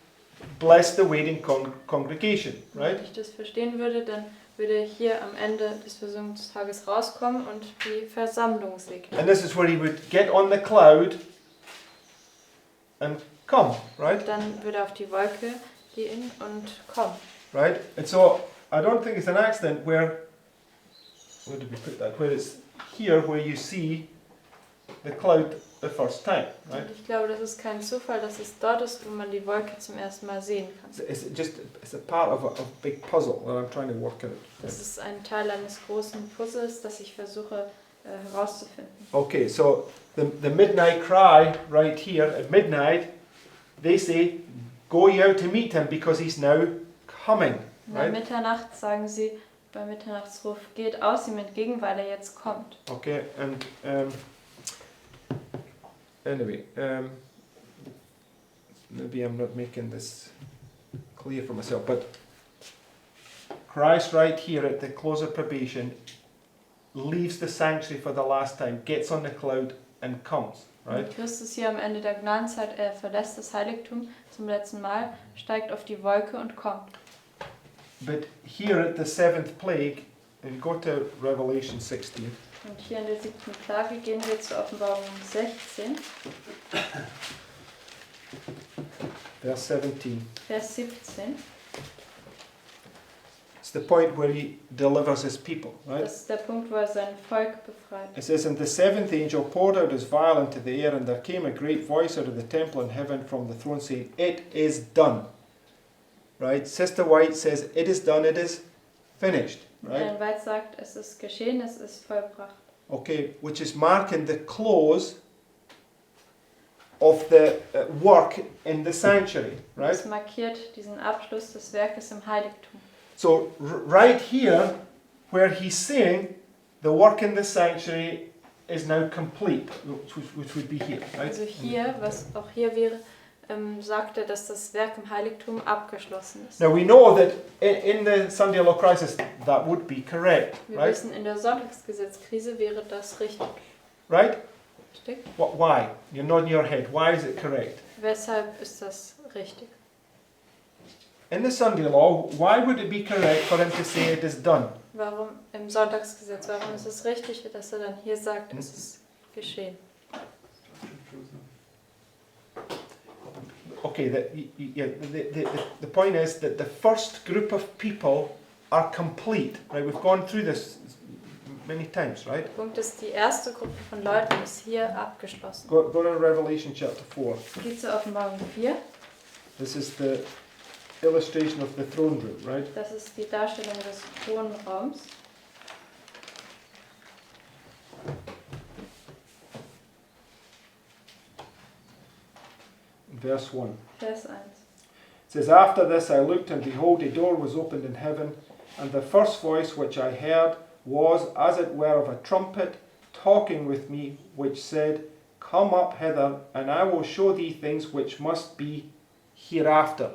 [SPEAKER 3] bless the waiting congregation, right?
[SPEAKER 1] Wenn ich das verstehen würde, dann würde er hier am Ende des Versöhnungstages rauskommen und die Versammlung segnen.
[SPEAKER 3] And this is where he would get on the cloud and come, right?
[SPEAKER 1] Dann würde er auf die Wolke gehen und kommen.
[SPEAKER 3] Right? And so, I don't think it's an accident where did we put that? Where it's here where you see the cloud the first time, right?
[SPEAKER 1] Und ich glaube, das ist kein Zufall, dass es dort ist, wo man die Wolke zum ersten Mal sehen kann.
[SPEAKER 3] It's a part of a big puzzle that I'm trying to work out.
[SPEAKER 1] Das ist ein Teil eines großen Puzzles, das ich versuche herauszufinden.
[SPEAKER 3] Okay, so the midnight cry right here at midnight, they say, go ye out to meet him because he's now coming,
[SPEAKER 1] Bei
[SPEAKER 3] right?
[SPEAKER 1] Mitternacht sagen sie, beim Mitternachtsruf, geht aus ihm entgegen, weil er jetzt kommt.
[SPEAKER 3] Okay, and anyway, maybe I'm not making this clear for myself, but Christ right here at the close of probation leaves the sanctuary for the last time, gets on the cloud and comes, right?
[SPEAKER 1] Und Christus hier am Ende der Gnadenzeit, er verlässt das Heiligtum zum letzten Mal, steigt auf die Wolke und kommt.
[SPEAKER 3] But here at the seventh plague, if you go to Revelation 16,
[SPEAKER 1] Und hier in der 7. Plage gehen wir zur Offenbarung 16,
[SPEAKER 3] verse 17.
[SPEAKER 1] Vers 17.
[SPEAKER 3] It's the point where he delivers his people, right?
[SPEAKER 1] Das ist der Punkt, wo er sein Volk befreit.
[SPEAKER 3] It says, and the seventh angel poured out his vial into the air, and there came a great voice out of the temple in heaven from the throne saying, it is done. Right? Sister White says, it is done, it is finished. Right?
[SPEAKER 1] Ellen White sagt, es ist geschehen, es ist vollbracht.
[SPEAKER 3] Okay, which is marking the close of the work in the sanctuary, right?
[SPEAKER 1] Das markiert diesen Abschluss des Werkes im Heiligtum.
[SPEAKER 3] So right here, where he's saying the work in the sanctuary is now complete, which would be here, right?
[SPEAKER 1] Also hier, was auch hier wäre, sagt er, dass das Werk im Heiligtum abgeschlossen ist.
[SPEAKER 3] Now we know that in the Sunday Law Crisis that would be correct,
[SPEAKER 1] Wir
[SPEAKER 3] right?
[SPEAKER 1] wissen, in der Sonntagsgesetzkrise wäre das richtig.
[SPEAKER 3] Right?
[SPEAKER 1] Richtig?
[SPEAKER 3] Why? You're nodding your head. Why is it correct?
[SPEAKER 1] Weshalb ist das richtig?
[SPEAKER 3] In the Sunday Law, why would it be correct for him to say it is done?
[SPEAKER 1] Warum im Sonntagsgesetz? Warum ist es richtig, dass er dann hier sagt, es ist geschehen?
[SPEAKER 3] Okay, the point is that the first group of people are complete. Right? We've gone through this many times, right?
[SPEAKER 1] Der Punkt ist, die erste Gruppe von Leuten ist hier abgeschlossen.
[SPEAKER 3] Go to Revelation chapter 4.
[SPEAKER 1] Geht zur Offenbarung 4.
[SPEAKER 3] This is the illustration of the throne room, right?
[SPEAKER 1] Das ist die Darstellung des Thronraums.
[SPEAKER 3] Verse 1.
[SPEAKER 1] Vers 1.
[SPEAKER 3] It says, after this I looked, and behold, a door was opened in heaven, and the first voice which I heard was as it were of a trumpet talking with me, which said, come up hither, and I will show thee things which must be hereafter.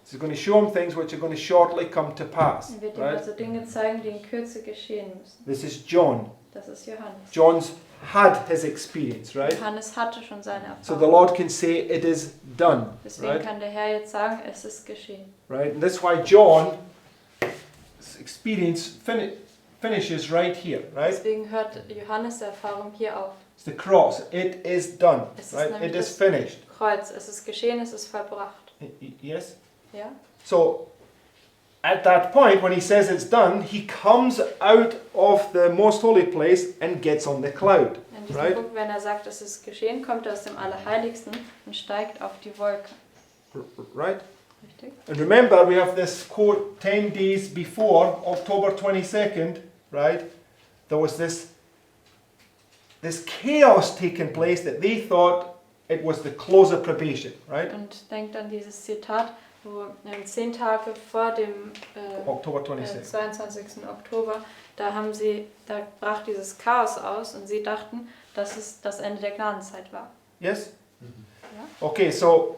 [SPEAKER 3] So he's going to show him things which are going to shortly come to pass.
[SPEAKER 1] Er wird ihm
[SPEAKER 3] Right?
[SPEAKER 1] also Dinge zeigen, die in Kürze geschehen müssen.
[SPEAKER 3] This is John.
[SPEAKER 1] Das ist Johannes.
[SPEAKER 3] John's had his experience, right?
[SPEAKER 1] Johannes hatte schon seine
[SPEAKER 3] So the
[SPEAKER 1] Erfahrung.
[SPEAKER 3] Lord can say it is done,
[SPEAKER 1] Deswegen
[SPEAKER 3] right?
[SPEAKER 1] kann der Herr jetzt sagen, es ist geschehen.
[SPEAKER 3] Right? And that's why John's experience finishes right here, right?
[SPEAKER 1] Deswegen hört Johannes die Erfahrung hier auf.
[SPEAKER 3] It's the cross. It is done,
[SPEAKER 1] Es ist
[SPEAKER 3] right?
[SPEAKER 1] nämlich
[SPEAKER 3] It is
[SPEAKER 1] das
[SPEAKER 3] finished.
[SPEAKER 1] Kreuz. Es ist geschehen, es ist vollbracht.
[SPEAKER 3] Yes?
[SPEAKER 1] Ja?
[SPEAKER 3] So, at that point, when he says it's done, he comes out of the most holy place and gets on the cloud.
[SPEAKER 1] In diesem
[SPEAKER 3] Right.
[SPEAKER 1] Punkt, wenn er sagt, es ist geschehen, kommt er aus dem Allerheiligsten und steigt auf die Wolke.
[SPEAKER 3] Right?
[SPEAKER 1] Richtig?
[SPEAKER 3] And remember, we have this quote 10 days before October 22nd, right? There was this chaos taking place that they thought it was the close of probation, right?
[SPEAKER 1] Und denkt an dieses Zitat, wo 10 Tage vor dem
[SPEAKER 3] October 26th.
[SPEAKER 1] 22. Oktober, da brach dieses Chaos aus und sie dachten, dass es das Ende der Gnadenzeit war.
[SPEAKER 3] Yes?
[SPEAKER 1] Ja?
[SPEAKER 3] Okay, so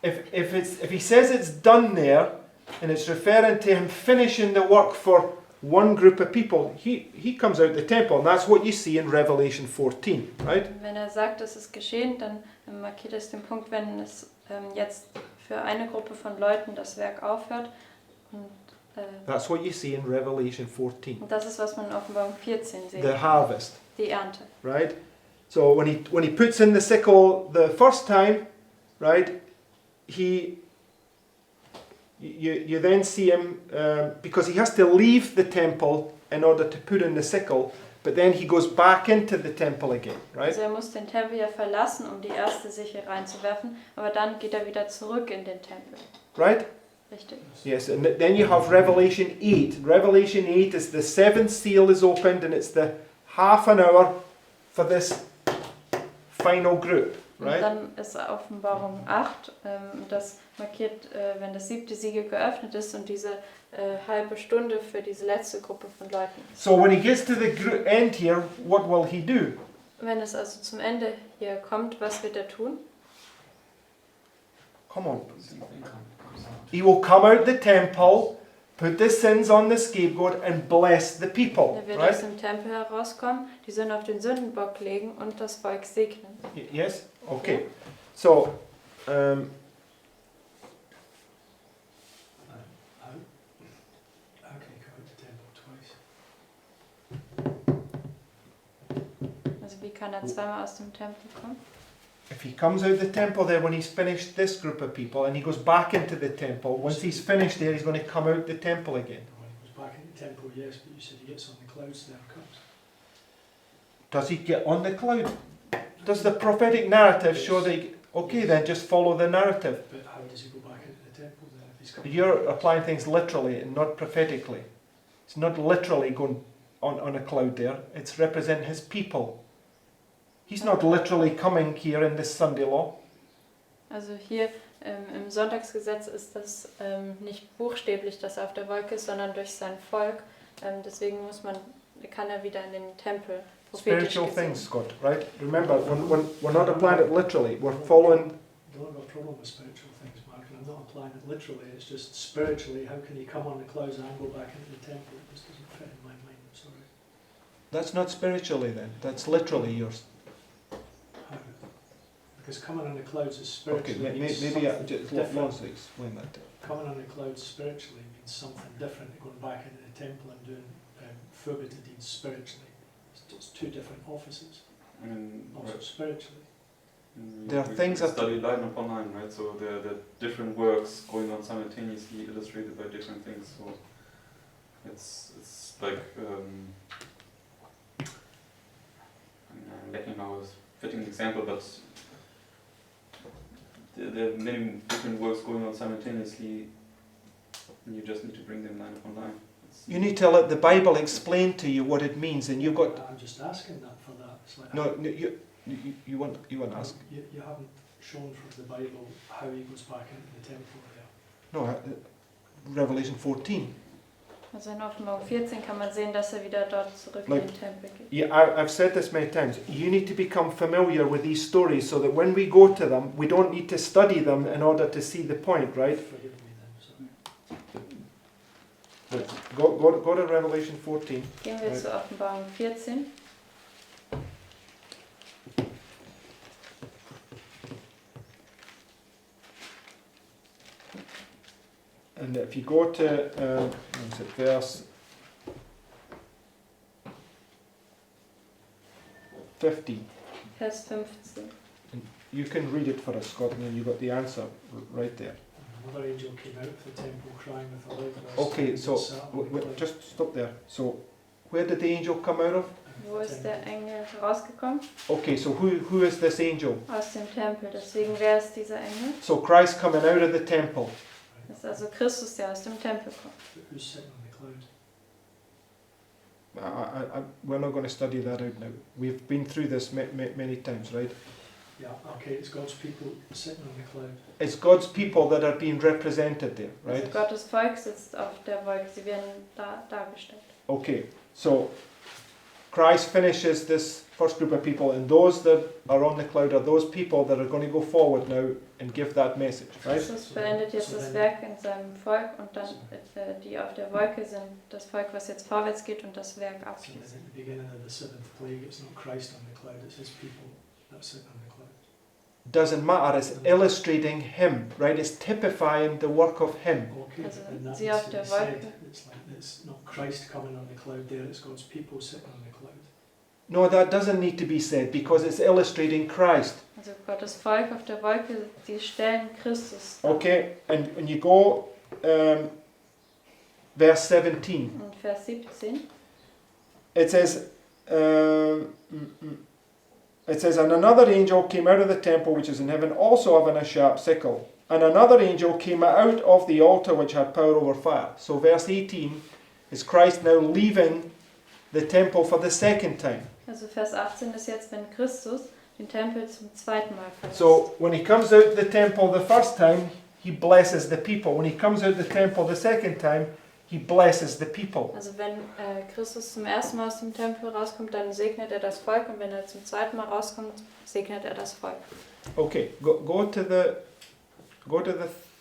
[SPEAKER 3] if he says it's done there, and it's referring to him finishing the work for one group of people, he comes out the temple, and that's what you see in Revelation 14, right?
[SPEAKER 1] Wenn er sagt, es ist geschehen, dann markiert es den Punkt, wenn es jetzt für eine Gruppe von Leuten das Werk aufhört. Und
[SPEAKER 3] That's what you see in Revelation 14,
[SPEAKER 1] das ist, was man in Offenbarung 14 sieht,
[SPEAKER 3] the harvest,
[SPEAKER 1] die Ernte.
[SPEAKER 3] right? So when he puts in the sickle the first time, right, you then see him, because he has to leave the temple in order to put in the sickle, but then he goes back into the temple again, right?
[SPEAKER 1] Also er muss den Tempel ja verlassen, um die erste Sichel reinzuwerfen, aber dann geht er wieder zurück in den Tempel.
[SPEAKER 3] Right?
[SPEAKER 1] Richtig?
[SPEAKER 3] Yes, and then you have Revelation 8. Revelation 8 is the seventh seal is opened, and it's the half an hour for this final group,
[SPEAKER 1] Und
[SPEAKER 3] right?
[SPEAKER 1] dann ist Offenbarung 8, das markiert, wenn das 7. Siegel geöffnet ist und diese halbe Stunde für diese letzte Gruppe von Leuten.
[SPEAKER 3] So when he gets to the end here, what will he do?
[SPEAKER 1] Wenn es also zum Ende hier kommt, was wird er tun?
[SPEAKER 3] Come on. He will come out the temple, put the sins on the scapegoat, and bless the people,
[SPEAKER 1] Er wird aus
[SPEAKER 3] right?
[SPEAKER 1] dem Tempel herauskommen, die Sünden auf den Sündenbock legen und das Volk segnen.
[SPEAKER 3] Yes? Okay. So,
[SPEAKER 5] How can he come out the temple twice?
[SPEAKER 1] Also wie kann er zweimal aus dem Tempel kommen?
[SPEAKER 3] if he comes out the temple there when he's finished this group of people, and he goes back into the temple, once he's finished there, he's going to come out the temple again.
[SPEAKER 5] When he goes back in the temple, yes, but you said he gets on the clouds there comes.
[SPEAKER 3] Does he get on the cloud? Does the prophetic narrative show that okay, then just follow the narrative.
[SPEAKER 5] But how does he go back into the temple then if he's coming?
[SPEAKER 3] You're applying things literally and not prophetically. It's not literally going on a cloud there. It's representing his people. He's not literally coming here in this Sunday law.
[SPEAKER 1] Also hier im Sonntagsgesetz ist das nicht buchstäblich, dass er auf der Wolke ist, sondern durch sein Volk. Deswegen kann er wieder in den Tempel. Prophetisch
[SPEAKER 3] Spiritual
[SPEAKER 1] gesehen.
[SPEAKER 3] things, Scott, right? Remember, when we're not applying it literally. We're following.
[SPEAKER 5] I don't have a problem with spiritual things, Mark, and I'm not applying it literally. It's just spiritually, how can he come on the clouds and go back into the temple? It just doesn't fit in my mind, I'm sorry.
[SPEAKER 3] That's not spiritually then. That's literally yours.
[SPEAKER 5] How? Because coming on the clouds is
[SPEAKER 3] Okay,
[SPEAKER 5] spiritually means
[SPEAKER 3] maybe I
[SPEAKER 5] something
[SPEAKER 3] just
[SPEAKER 5] different.
[SPEAKER 3] want to explain that.
[SPEAKER 5] Coming on the clouds spiritually means something different to going back into the temple and doing further deeds spiritually. It's two different offices,
[SPEAKER 2] I mean,
[SPEAKER 5] also spiritually.
[SPEAKER 3] There are things
[SPEAKER 2] we
[SPEAKER 3] that-
[SPEAKER 2] study line upon line, right? So there are different works going on simultaneously, illustrated by different things. So it's like I'm lacking now a fitting example, but there are many different works going on simultaneously, and you just need to bring them line upon line.
[SPEAKER 3] You need to let the Bible explain to you what it means, and you've got
[SPEAKER 5] I'm just asking that for that. It's like
[SPEAKER 3] no. You want to ask?
[SPEAKER 5] You haven't shown from the Bible how he goes back into the temple there.
[SPEAKER 3] No, Revelation 14.
[SPEAKER 1] Also in Offenbarung 14 kann man sehen, dass er wieder dort zurück
[SPEAKER 3] Like-
[SPEAKER 1] in den Tempel geht.
[SPEAKER 3] Yeah, I've said this many times. You need to become familiar with these stories so that when we go to them, we don't need to study them in order to see the point, right?
[SPEAKER 5] Forgive me then. Sorry.
[SPEAKER 3] Go to Revelation 14.
[SPEAKER 1] Gehen wir
[SPEAKER 3] Right.
[SPEAKER 1] zu Offenbarung 14.
[SPEAKER 3] And if you go to verse 50,
[SPEAKER 1] Vers 15.
[SPEAKER 3] you can read it for us, Scott, and then you've got the answer right there.
[SPEAKER 5] Another angel came out of the temple crying with a loud voice.
[SPEAKER 3] Okay, so just stop there. So where did the angel come out of?
[SPEAKER 1] Wo ist der Engel rausgekommen?
[SPEAKER 3] Okay, so who is this angel?
[SPEAKER 1] Aus dem Tempel. Deswegen, wer ist dieser Engel?
[SPEAKER 3] So Christ coming out of the temple.
[SPEAKER 1] Das ist also Christus, der aus dem Tempel kommt.
[SPEAKER 5] Who's sitting on the cloud?
[SPEAKER 3] We're not going to study that out now. We've been through this many times, right?
[SPEAKER 5] Yeah, okay, it's God's people sitting on the cloud.
[SPEAKER 3] It's God's people that are being represented there, right?
[SPEAKER 1] Also Gottes Volk sitzt auf der Wolke. Sie werden dargestellt.
[SPEAKER 3] Okay, so Christ finishes this first group of people, and those that are on the cloud are those people that are going to go forward now and give that message, right?
[SPEAKER 1] Jesus beendet jetzt das Werk in seinem Volk und dann die auf der Wolke sind das Volk, was jetzt vorwärts geht und das Werk
[SPEAKER 5] So
[SPEAKER 1] abschließt.
[SPEAKER 5] at the beginning of the seventh plague, it's not Christ on the cloud, it's his people that sit on the cloud.
[SPEAKER 3] Doesn't matter, it's illustrating Him, right? It's typifying the work of Him.
[SPEAKER 5] Okay,
[SPEAKER 1] Also
[SPEAKER 5] and that
[SPEAKER 1] sie
[SPEAKER 5] needs
[SPEAKER 1] auf
[SPEAKER 5] to
[SPEAKER 1] der
[SPEAKER 5] be
[SPEAKER 1] Wolke.
[SPEAKER 5] said. It's like it's not Christ coming on the cloud there, it's God's people sitting on the cloud.
[SPEAKER 3] No, that doesn't need to be said because it's illustrating Christ.
[SPEAKER 1] Also Gottes Volk auf der Wolke, die stellen Christus dar.
[SPEAKER 3] Okay, and when you go verse 17,
[SPEAKER 1] Und Vers 17.
[SPEAKER 3] it says, and another angel came out of the temple which is in heaven, also having a sharp sickle. And another angel came out of the altar which had power over fire. So verse 18 is Christ now leaving the temple for the second time.
[SPEAKER 1] Also Vers 18 ist jetzt, wenn Christus den Tempel zum zweiten Mal verlässt.
[SPEAKER 3] So when he comes out the temple the first time, he blesses the people. When he comes out the temple the second time, he blesses the people.
[SPEAKER 1] Also wenn Christus zum ersten Mal aus dem Tempel rauskommt, dann segnet er das Volk, und wenn er zum zweiten Mal rauskommt, segnet er das Volk.
[SPEAKER 3] Okay, go to the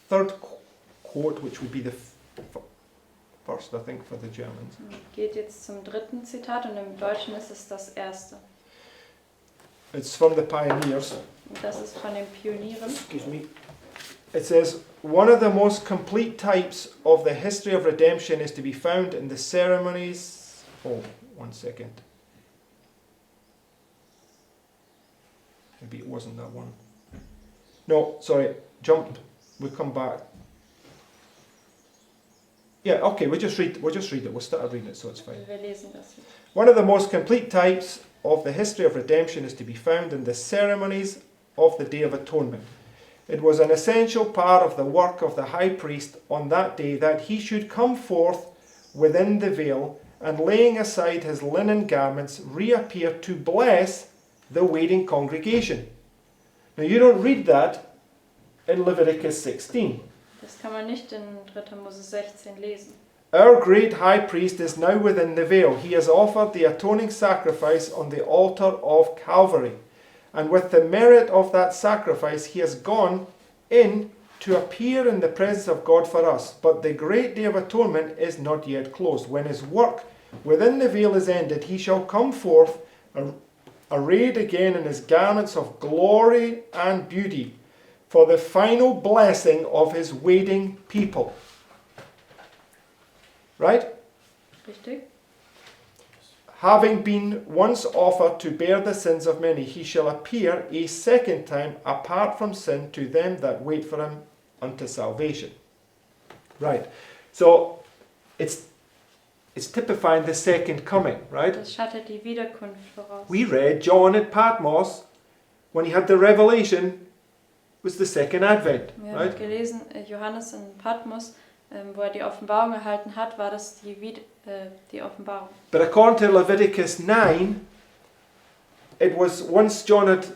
[SPEAKER 3] third quote, which would be the first, I think, for the Germans.
[SPEAKER 1] Geht jetzt zum dritten Zitat, und im Deutschen ist es das erste.
[SPEAKER 3] It's from the pioneers.
[SPEAKER 1] Und das ist von den Pionieren.
[SPEAKER 3] Excuse me. It says, one of the most complete types of the history of redemption is to be found in the ceremonies. Oh, 1 second. Maybe it wasn't that one. No, sorry, jumped. We'll come back. Yeah, okay, we'll just read it. We'll start reading it, so it's fine.
[SPEAKER 1] Wir lesen das jetzt.
[SPEAKER 3] One of the most complete types of the history of redemption is to be found in the ceremonies of the Day of Atonement. It was an essential part of the work of the high priest on that day that he should come forth within the veil and, laying aside his linen garments, reappear to bless the waiting congregation. Now you don't read that in Leviticus 16.
[SPEAKER 1] Das kann man nicht in 3. Mose 16 lesen.
[SPEAKER 3] Our great high priest is now within the veil. He has offered the atoning sacrifice on the altar of Calvary. And with the merit of that sacrifice, he has gone in to appear in the presence of God for us. But the great day of atonement is not yet closed. When his work within the veil is ended, he shall come forth, arrayed again in his garments of glory and beauty, for the final blessing of his waiting people. Right?
[SPEAKER 1] Richtig?
[SPEAKER 3] Having been once offered to bear the sins of many, he shall appear a second time apart from sin to them that wait for him unto salvation. Right. So it's typifying the second coming, right?
[SPEAKER 1] Das schattet die Wiederkunft voraus.
[SPEAKER 3] We read John at Patmos, when he had the revelation, was the second advent,
[SPEAKER 1] Wir haben
[SPEAKER 3] right?
[SPEAKER 1] gelesen, Johannes in Patmos, wo er die Offenbarung erhalten hat, war das die Offenbarung.
[SPEAKER 3] But according to Leviticus 9, it was once John had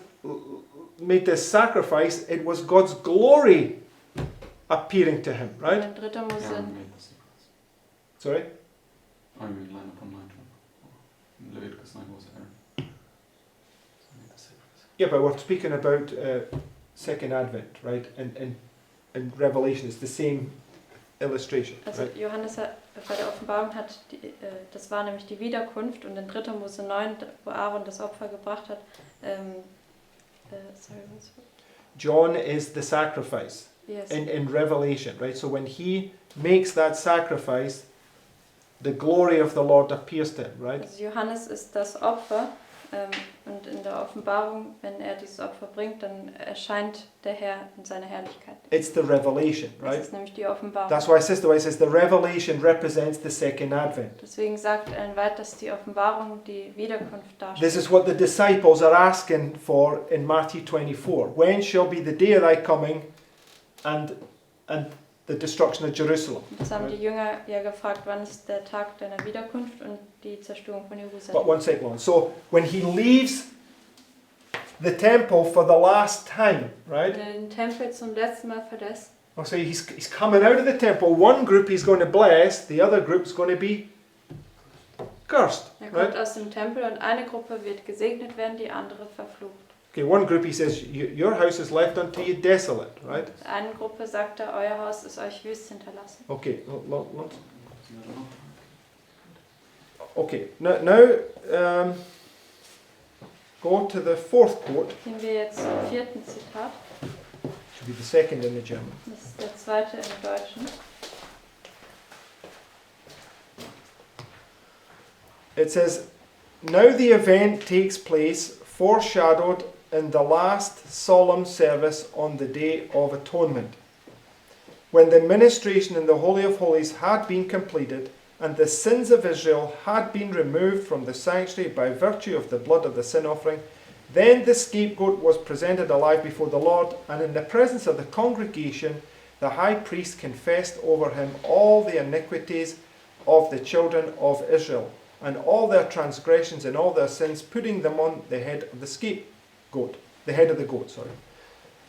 [SPEAKER 3] made this sacrifice, it was God's glory appearing to him, right?
[SPEAKER 1] In 3. Mose,
[SPEAKER 2] Aaron made the sacrifice.
[SPEAKER 3] Sorry?
[SPEAKER 2] I mean, line upon line. In Leviticus 9 was Aaron. So he made the sacrifice.
[SPEAKER 3] Yeah, but we're speaking about second advent, right? And Revelation is the same illustration,
[SPEAKER 1] also
[SPEAKER 3] right?
[SPEAKER 1] Johannes hat, bei der Offenbarung hat, das war nämlich die Wiederkunft, und in 3. Mose 9, wo Aaron das Opfer gebracht hat,
[SPEAKER 3] John is the sacrifice
[SPEAKER 1] yes.
[SPEAKER 3] in Revelation, right? So when he makes that sacrifice, the glory of the Lord appears to him, right?
[SPEAKER 1] Also Johannes ist das Opfer, Und in der Offenbarung, wenn er dieses Opfer bringt, dann erscheint der Herr in seiner Herrlichkeit.
[SPEAKER 3] It's the revelation,
[SPEAKER 1] Das
[SPEAKER 3] right?
[SPEAKER 1] ist nämlich die Offenbarung.
[SPEAKER 3] That's why Sister White says the revelation represents the second advent.
[SPEAKER 1] Deswegen sagt Ellen White, dass die Offenbarung die Wiederkunft
[SPEAKER 3] This
[SPEAKER 1] darstellt.
[SPEAKER 3] is what the disciples are asking for in Matthew 24. When shall be the day of thy coming and the destruction of Jerusalem?
[SPEAKER 1] Das haben die Jünger ja gefragt, wann ist der Tag deiner Wiederkunft und die Zerstörung von
[SPEAKER 3] But
[SPEAKER 1] Jerusalem.
[SPEAKER 3] one second long. So when he leaves the temple for the last time, right?
[SPEAKER 1] Wenn er den Tempel zum letzten Mal verlässt,
[SPEAKER 3] I'll say he's coming out of the temple. One group he's going to bless, the other group's going to be cursed,
[SPEAKER 1] er kommt
[SPEAKER 3] right?
[SPEAKER 1] aus dem Tempel und eine Gruppe wird gesegnet werden, die andere verflucht.
[SPEAKER 3] Okay, one group he says, your house is left unto you desolate, right?
[SPEAKER 1] Der einen Gruppe sagt er, euer Haus ist euch wüst hinterlassen.
[SPEAKER 3] Okay,
[SPEAKER 2] I don't know.
[SPEAKER 3] okay. Now go to the fourth quote.
[SPEAKER 1] Gehen wir jetzt zum vierten Zitat.
[SPEAKER 3] Should be the second in the German.
[SPEAKER 1] Das ist der zweite im Deutschen.
[SPEAKER 3] It says, now the event takes place foreshadowed in the last solemn service on the Day of Atonement, when the ministration in the Holy of Holies had been completed and the sins of Israel had been removed from the sanctuary by virtue of the blood of the sin offering. Then the scapegoat was presented alive before the Lord, and in the presence of the congregation the high priest confessed over him all the iniquities of the children of Israel, and all their transgressions and all their sins, putting them on the head of the scapegoat, the head of the goat, sorry.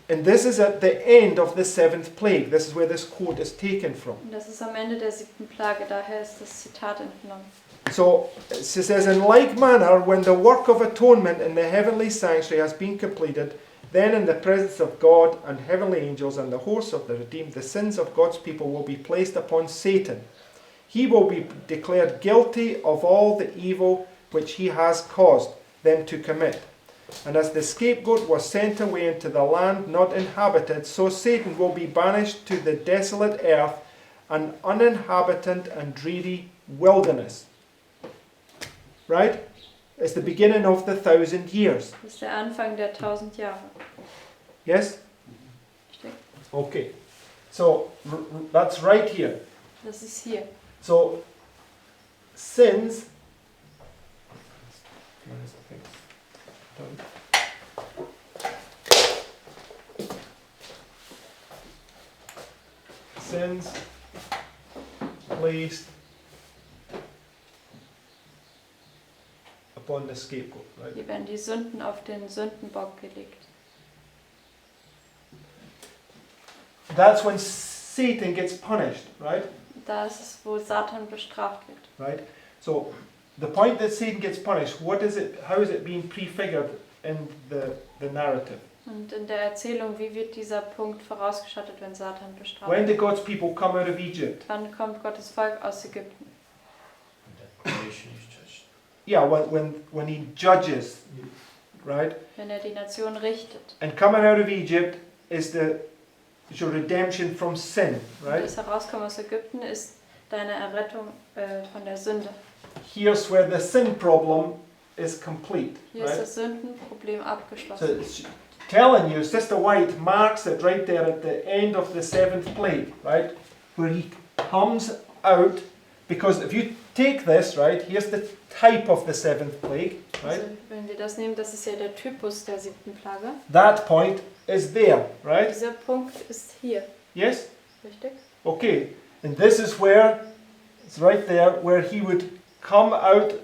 [SPEAKER 3] And this is at the end of the seventh plague. This is where this quote is taken from.
[SPEAKER 1] Und das ist am Ende der 7. Plage, daher ist das Zitat entnommen.
[SPEAKER 3] So it says, in like manner, when the work of atonement in the heavenly sanctuary has been completed, then in the presence of God and heavenly angels and the hosts of the redeemed, the sins of God's people will be placed upon Satan. He will be declared guilty of all the evil which he has caused them to commit. And as the scapegoat was sent away into the land not inhabited, so Satan will be banished to the desolate earth, an uninhabited and dreary wilderness. Right? It's the beginning of the 1,000 years.
[SPEAKER 1] Das ist der Anfang der 1000 Jahre.
[SPEAKER 3] Yes?
[SPEAKER 1] Richtig?
[SPEAKER 3] Okay. So that's right here.
[SPEAKER 1] Das ist hier.
[SPEAKER 3] So sins. Sins placed upon the scapegoat, right?
[SPEAKER 1] Hier werden die Sünden auf den Sündenbock gelegt.
[SPEAKER 3] That's when Satan gets punished, right?
[SPEAKER 1] Da ist es, wo Satan bestraft wird.
[SPEAKER 3] Right? So the point that Satan gets punished, what is it? How is it being prefigured in the narrative?
[SPEAKER 1] Und in der Erzählung, wie wird dieser Punkt vorausgeschattet, wenn Satan bestraft
[SPEAKER 3] When
[SPEAKER 1] wird?
[SPEAKER 3] did God's people come out of Egypt?
[SPEAKER 1] Wann kommt Gottes Volk aus Ägypten?
[SPEAKER 3] Yeah, when he judges, right?
[SPEAKER 1] Wenn er die Nation richtet.
[SPEAKER 3] And coming out of Egypt is your redemption from sin,
[SPEAKER 1] Und
[SPEAKER 3] right?
[SPEAKER 1] das Herauskommen aus Ägypten ist deine Errettung von der Sünde.
[SPEAKER 3] Here's where the sin problem is complete,
[SPEAKER 1] Hier ist
[SPEAKER 3] right?
[SPEAKER 1] das Sündenproblem
[SPEAKER 3] So
[SPEAKER 1] abgeschlossen.
[SPEAKER 3] it's telling you, Sister White marks it right there at the end of the seventh plague, right? Where he comes out, because if you take this, right, here's the type of the seventh plague, right?
[SPEAKER 1] Also, wenn wir das nehmen, das ist ja der Typus der 7. Plage.
[SPEAKER 3] That point is there, right?
[SPEAKER 1] Dieser Punkt ist hier,
[SPEAKER 3] Yes?
[SPEAKER 1] richtig?
[SPEAKER 3] Okay. And this is where, it's right there, where he would come out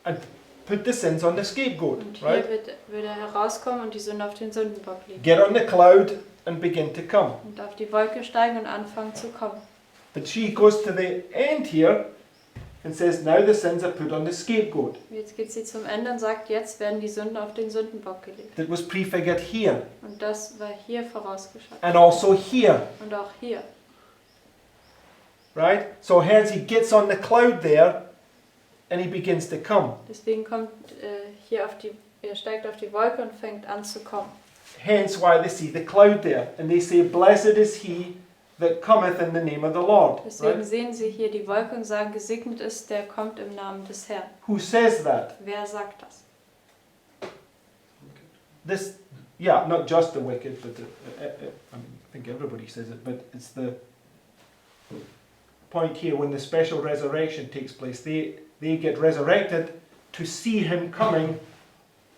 [SPEAKER 3] and put the sins on the scapegoat,
[SPEAKER 1] Und hier
[SPEAKER 3] right?
[SPEAKER 1] würde er herauskommen und die Sünde auf den Sündenbock legen.
[SPEAKER 3] Get on the cloud and begin to come.
[SPEAKER 1] Und auf die Wolke steigen und anfangen zu kommen.
[SPEAKER 3] But she goes to the end here and says, now the sins are put on the scapegoat.
[SPEAKER 1] Jetzt geht sie zum Ende und sagt, jetzt werden die Sünden auf den Sündenbock gelegt.
[SPEAKER 3] That was prefigured here
[SPEAKER 1] Und das war hier vorausgeschattet.
[SPEAKER 3] and also here,
[SPEAKER 1] Und auch hier.
[SPEAKER 3] right? So hence he gets on the cloud there and he begins to come.
[SPEAKER 1] Deswegen kommt hier er steigt auf die Wolke und fängt an zu kommen.
[SPEAKER 3] Hence why they see the cloud there and they say, blessed is he that cometh in the name of the Lord.
[SPEAKER 1] Deswegen
[SPEAKER 3] Right?
[SPEAKER 1] sehen sie hier die Wolke und sagen, gesegnet ist, der kommt im Namen des Herrn.
[SPEAKER 3] Who says that?
[SPEAKER 1] Wer sagt das?
[SPEAKER 3] this, yeah, not just the wicked, but I think everybody says it, but it's the point here when the special resurrection takes place. They get resurrected to see him coming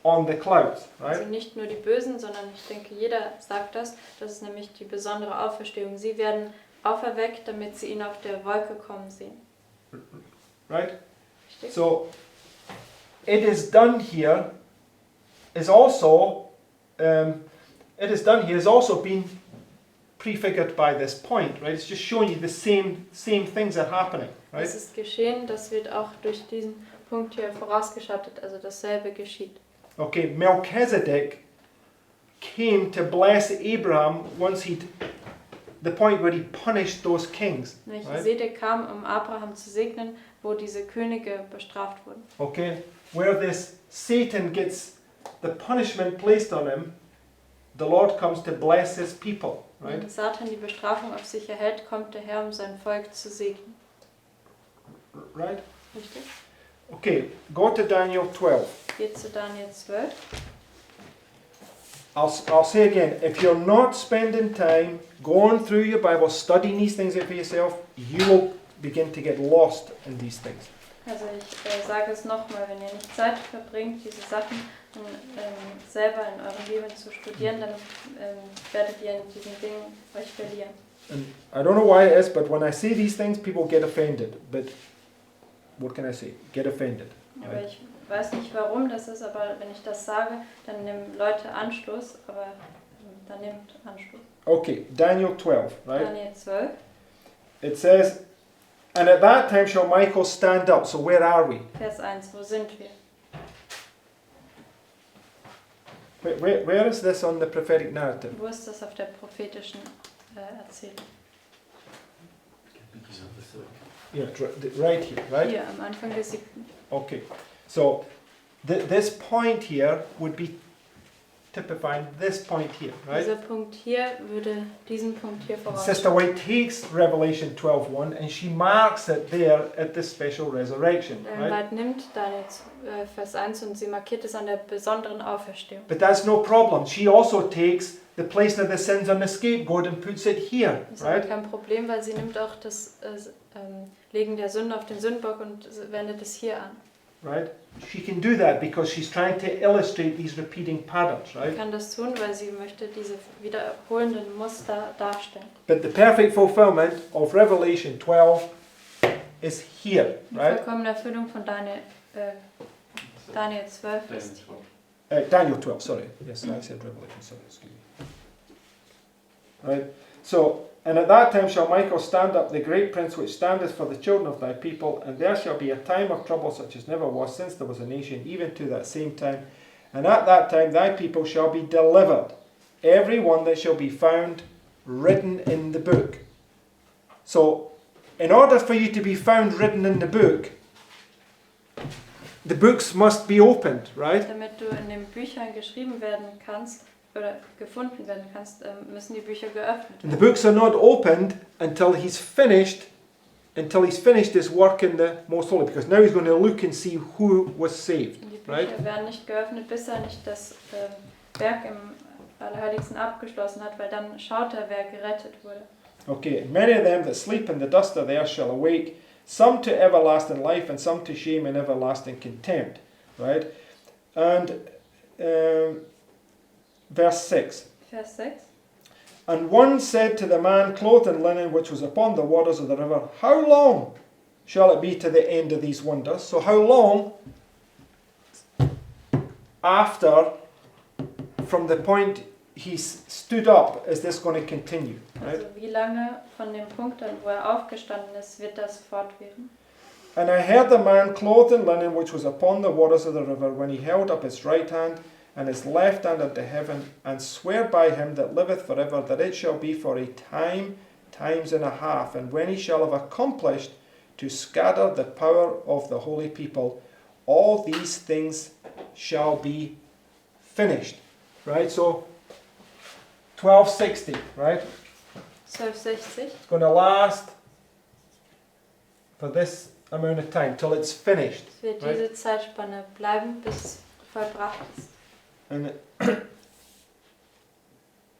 [SPEAKER 3] on the clouds, right?
[SPEAKER 1] Also nicht nur die Bösen, sondern ich denke, jeder sagt das. Das ist nämlich die besondere Auferstehung. Sie werden auferweckt, damit sie ihn auf der Wolke kommen sehen.
[SPEAKER 3] Right?
[SPEAKER 1] Richtig?
[SPEAKER 3] So, it is done here is also been prefigured by this point, right? It's just showing you the same things are happening, right?
[SPEAKER 1] Es ist geschehen, das wird auch durch diesen Punkt hier vorausgeschattet, also dasselbe geschieht.
[SPEAKER 3] Okay, Melchizedek came to bless Abraham once the point where he punished those kings. Right?
[SPEAKER 1] Melchizedek kam, um Abraham zu segnen, wo diese Könige bestraft wurden.
[SPEAKER 3] Okay, where this Satan gets the punishment placed on him, the Lord comes to bless his people, right?
[SPEAKER 1] Wenn Satan die Bestrafung auf sich erhält, kommt der Herr, um sein Volk zu segnen.
[SPEAKER 3] Right?
[SPEAKER 1] Richtig?
[SPEAKER 3] Okay, go to Daniel 12.
[SPEAKER 1] Geht zu Daniel 12.
[SPEAKER 3] I'll say again, if you're not spending time going through your Bible, studying these things out for yourself, you will begin to get lost in these things.
[SPEAKER 1] Also ich sage es nochmal, wenn ihr nicht Zeit verbringt, diese Sachen selber in eurem Leben zu studieren, dann werdet ihr in diesen Dingen euch verlieren.
[SPEAKER 3] And I don't know why it is, but when I say these things, people get offended. But what can I say? Get offended.
[SPEAKER 1] Aber
[SPEAKER 3] Right?
[SPEAKER 1] ich weiß nicht, warum das ist, aber wenn ich das sage, dann nehmen Leute Anstoß, aber dann nimmt Anstoß.
[SPEAKER 3] Okay, Daniel 12, right?
[SPEAKER 1] Daniel 12,
[SPEAKER 3] It says, and at that time shall Michael stand up. So where are we?
[SPEAKER 1] Vers 1, wo sind wir?
[SPEAKER 3] Where is this on the prophetic narrative?
[SPEAKER 1] Wo ist das auf der prophetischen Erzählung?
[SPEAKER 3] Yeah, right here, right?
[SPEAKER 1] Hier, am Anfang des 7.
[SPEAKER 3] Okay, so this point here would be typifying this point here, right?
[SPEAKER 1] Dieser Punkt hier würde diesen Punkt hier
[SPEAKER 3] Sister
[SPEAKER 1] vorausstellen.
[SPEAKER 3] White takes Revelation 12:1 and she marks it there at the special resurrection, right?
[SPEAKER 1] White nimmt Daniel Vers 1 und sie markiert es an der besonderen Auferstehung.
[SPEAKER 3] But that's no problem. She also takes the placing of the sins on the scapegoat and puts it here,
[SPEAKER 1] Das ist aber
[SPEAKER 3] right?
[SPEAKER 1] kein Problem, weil sie nimmt auch das Legen der Sünde auf den Sündbock und wendet es hier an.
[SPEAKER 3] Right? She can do that because she's trying to illustrate these repeating patterns,
[SPEAKER 1] Sie
[SPEAKER 3] right?
[SPEAKER 1] kann das tun, weil sie möchte diese wiederholenden Muster darstellen.
[SPEAKER 3] But the perfect fulfillment of Revelation 12 is here,
[SPEAKER 1] Die
[SPEAKER 3] right?
[SPEAKER 1] vollkommene Erfüllung von Daniel 12 ist hier.
[SPEAKER 3] Daniel 12, sorry. Yes, I said Revelation, sorry, excuse me. Right? So, and at that time shall Michael stand up, the great prince which standeth for the children of thy people, and there shall be a time of trouble such as never was since there was a nation, even to that same time. And at that time thy people shall be delivered, every one that shall be found written in the book. So, in order for you to be found written in the book, the books must be opened, right?
[SPEAKER 1] Damit du in den Büchern geschrieben werden kannst oder gefunden werden kannst, müssen die Bücher geöffnet
[SPEAKER 3] And the
[SPEAKER 1] werden.
[SPEAKER 3] books are not opened until he's finished his work in the most holy, because now he's going to look and see who was saved,
[SPEAKER 1] Und die Bücher
[SPEAKER 3] right?
[SPEAKER 1] werden nicht geöffnet, bis er nicht das Werk im Allerheiligsten abgeschlossen hat, weil dann schaut er, wer gerettet wurde.
[SPEAKER 3] Okay, many of them that sleep in the dust of the earth shall awake, some to everlasting life and some to shame and everlasting contempt, right? And verse 6.
[SPEAKER 1] Vers 6.
[SPEAKER 3] And one said to the man clothed in linen which was upon the waters of the river, how long shall it be to the end of these wonders? So how long after, from the point he stood up, is this going to continue? Right?
[SPEAKER 1] Also wie lange von dem Punkt an, wo er aufgestanden ist, wird das fortwähren?
[SPEAKER 3] And I heard the man clothed in linen which was upon the waters of the river, when he held up his right hand and his left hand unto heaven, and swear by him that liveth forever, that it shall be for a time, times and a half, and when he shall have accomplished to scatter the power of the holy people, all these things shall be finished. Right? So 1260, right?
[SPEAKER 1] 1260.
[SPEAKER 3] It's going to last for this amount of time till it's finished.
[SPEAKER 1] Es wird
[SPEAKER 3] Right.
[SPEAKER 1] diese Zeitspanne bleiben, bis es vollbracht ist.
[SPEAKER 3] And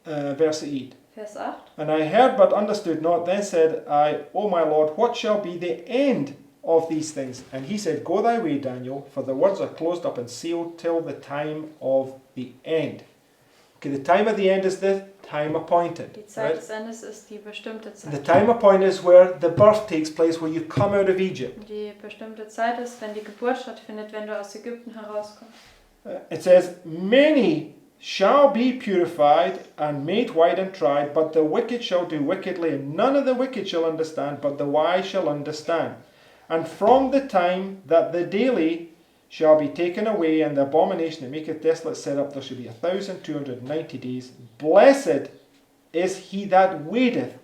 [SPEAKER 3] verse 8.
[SPEAKER 1] Vers 8.
[SPEAKER 3] And I heard but understood not. Then said I, O my Lord, what shall be the end of these things? And he said, Go thy way, Daniel, for the words are closed up and sealed till the time of the end. Okay, the time of the end is the time appointed.
[SPEAKER 1] Die Zeit des Endes ist die bestimmte
[SPEAKER 3] And the
[SPEAKER 1] Zeit.
[SPEAKER 3] time appointed is where the birth takes place, where you come out of Egypt.
[SPEAKER 1] Die bestimmte Zeit ist, wenn die Geburt stattfindet, wenn du aus Ägypten herauskommst.
[SPEAKER 3] It says, Many shall be purified and made white and tried, but the wicked shall do wickedly, and none of the wicked shall understand, but the wise shall understand. And from the time that the daily shall be taken away, and the abomination that maketh desolate set up, there shall be 1,290 days. Blessed is he that waiteth,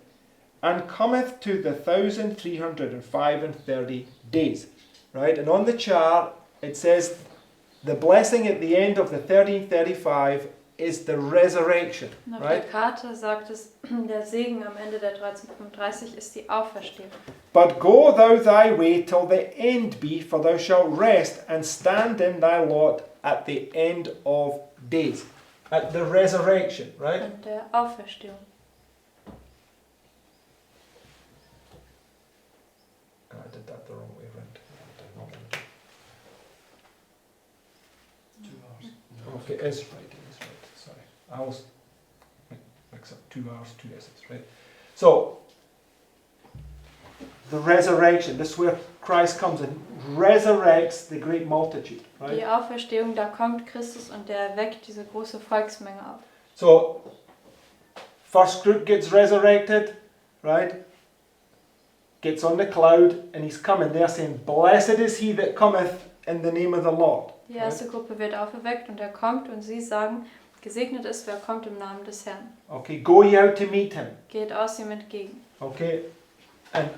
[SPEAKER 3] and cometh to the 1,335 days. Right? And on the chart, it says, the blessing at the end of the 1335 is the resurrection,
[SPEAKER 1] Und auf
[SPEAKER 3] right?
[SPEAKER 1] der Karte sagt es, der Segen am Ende der 1335 ist die Auferstehung.
[SPEAKER 3] But go thou thy way till the end be, for thou shalt rest and stand in thy lot at the end of days. At the resurrection, right?
[SPEAKER 1] Und der Auferstehung.
[SPEAKER 3] I did that the wrong way around.
[SPEAKER 5] 2 hours.
[SPEAKER 3] Okay, it is right, sorry. I always mix up 2 hours, 2 S's, right? So, the resurrection, this is where Christ comes and resurrects the great multitude, right?
[SPEAKER 1] Die Auferstehung, da kommt Christus und der weckt diese große Volksmenge auf.
[SPEAKER 3] So, first group gets resurrected, right? Gets on the cloud, and he's coming there saying, Blessed is he that cometh in the name of the Lord.
[SPEAKER 1] Die erste Gruppe wird auferweckt und er kommt und sie sagen, gesegnet ist, wer kommt im Namen des Herrn.
[SPEAKER 3] Okay, go ye out to meet him.
[SPEAKER 1] Geht aus ihm entgegen.
[SPEAKER 3] Okay, and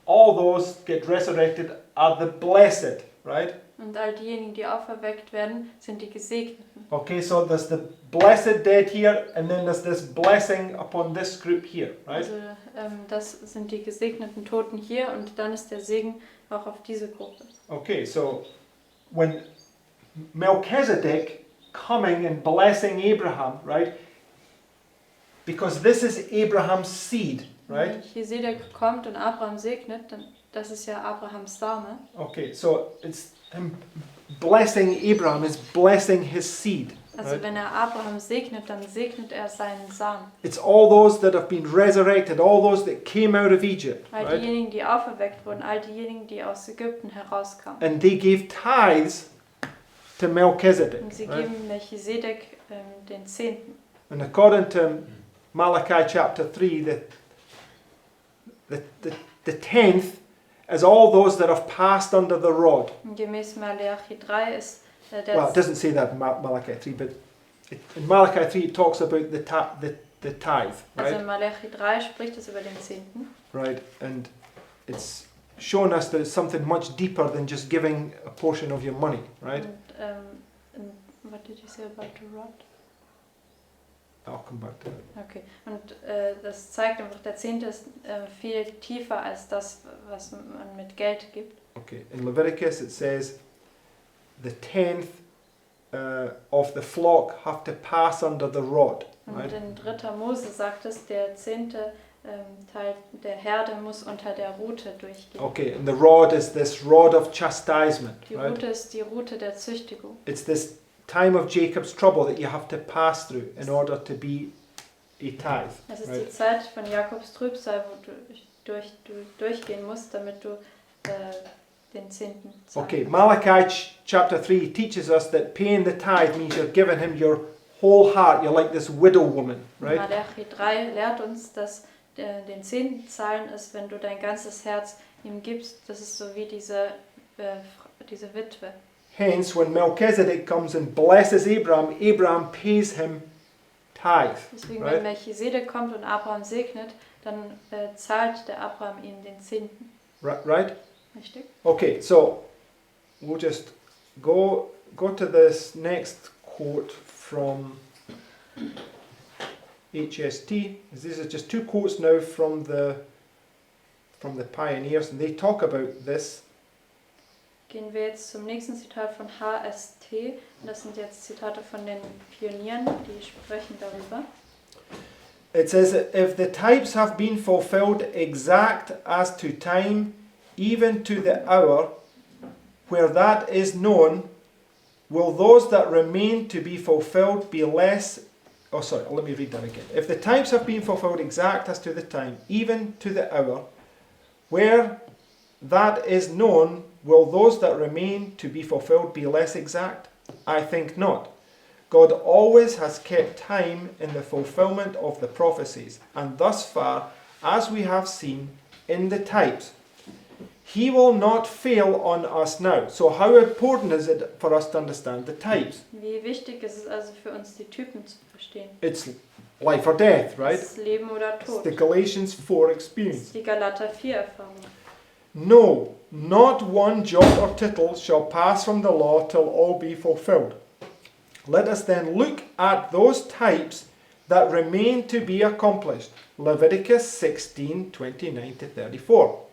[SPEAKER 3] all those get resurrected are the blessed, right?
[SPEAKER 1] Und all diejenigen, die auferweckt werden, sind die Gesegneten.
[SPEAKER 3] Okay, so there's the blessed dead here, and then there's this blessing upon this group here, right?
[SPEAKER 1] Also das sind die gesegneten Toten hier und dann ist der Segen auch auf diese Gruppe.
[SPEAKER 3] Okay, so when Melchizedek coming and blessing Abraham, right? Because this is Abraham's seed, right?
[SPEAKER 1] Wenn Melchizedek kommt und Abraham segnet, dann das ist ja Abrahams Same.
[SPEAKER 3] Okay, so it's him blessing Abraham is blessing his seed.
[SPEAKER 1] Also
[SPEAKER 3] Right.
[SPEAKER 1] wenn er Abraham segnet, dann segnet er seinen Samen.
[SPEAKER 3] It's all those that have been resurrected, all those that came out of Egypt,
[SPEAKER 1] All
[SPEAKER 3] right?
[SPEAKER 1] diejenigen, die auferweckt wurden, all diejenigen, die aus Ägypten herauskamen.
[SPEAKER 3] And they gave tithes to Melchizedek.
[SPEAKER 1] Und sie
[SPEAKER 3] Right?
[SPEAKER 1] geben Melchisedek den Zehnten.
[SPEAKER 3] And according to Malachi chapter 3, the tenth is all those that have passed under the rod.
[SPEAKER 1] Und gemäß Malachi 3 ist der
[SPEAKER 3] Well, it doesn't say that in Malachi 3, but in Malachi 3 it talks about the tithe,
[SPEAKER 1] Also
[SPEAKER 3] right?
[SPEAKER 1] in Malachi 3 spricht es über den Zehnten.
[SPEAKER 3] Right, and it's shown us that it's something much deeper than just giving a portion of your money, right?
[SPEAKER 1] Und what did you say about the rod?
[SPEAKER 3] I'll come back to that.
[SPEAKER 1] Okay, und das zeigt einfach, der Zehnte ist viel tiefer als das, was man mit Geld gibt.
[SPEAKER 3] Okay, in Leviticus it says the tenth of the flock have to pass under the rod,
[SPEAKER 1] Und
[SPEAKER 3] right?
[SPEAKER 1] in 3. Mose sagt es, der 10. Teil der Herde muss unter der Rute durchgehen.
[SPEAKER 3] Okay, and the rod is this rod of chastisement,
[SPEAKER 1] Die
[SPEAKER 3] right?
[SPEAKER 1] Rute ist die Rute der Züchtigung.
[SPEAKER 3] It's this time of Jacob's trouble that you have to pass through in order to be a tithe,
[SPEAKER 1] Das ist
[SPEAKER 3] right?
[SPEAKER 1] die Zeit von Jakobs Trübsal, wo du durchgehen musst, damit du den 10. zahlst.
[SPEAKER 3] Okay, Malachi chapter 3 teaches us that paying the tithe means you're giving him your whole heart. You're like this widow woman, right?
[SPEAKER 1] Malachi 3 lehrt uns, dass den 10. zahlen ist, wenn du dein ganzes Herz ihm gibst. Das ist so wie diese Witwe.
[SPEAKER 3] Hence, when Melchizedek comes and blesses Abraham, Abraham pays him tithe,
[SPEAKER 1] Deswegen,
[SPEAKER 3] right?
[SPEAKER 1] wenn Melchisedek kommt und Abraham segnet, dann zahlt der Abraham ihm den 10.
[SPEAKER 3] Right?
[SPEAKER 1] Richtig?
[SPEAKER 3] Okay, so we'll just go to this next quote from HST. These are just two quotes now from the pioneers, and they talk about this.
[SPEAKER 1] Gehen wir jetzt zum nächsten Zitat von HST. Das sind jetzt Zitate von den Pionieren, die sprechen darüber.
[SPEAKER 3] It says, if the types have been fulfilled exact as to time, even to the hour, where that is known, will those that remain to be fulfilled be less... Oh, sorry, let me read that again. If the types have been fulfilled exact as to the time, even to the hour, where that is known, will those that remain to be fulfilled be less exact? I think not. God always has kept time in the fulfillment of the prophecies, and thus far, as we have seen in the types, He will not fail on us now. So how important is it for us to understand the types?
[SPEAKER 1] Wie wichtig ist es also für uns, die Typen zu verstehen?
[SPEAKER 3] It's life or death, right?
[SPEAKER 1] Das Leben oder
[SPEAKER 3] It's
[SPEAKER 1] Tod.
[SPEAKER 3] the Galatians 4
[SPEAKER 1] Das
[SPEAKER 3] experience.
[SPEAKER 1] ist die Galater 4 Erfahrung.
[SPEAKER 3] No, not one jot or tittle shall pass from the law till all be fulfilled. Let us then look at those types that remain to be accomplished. Leviticus 16, 29 to 34.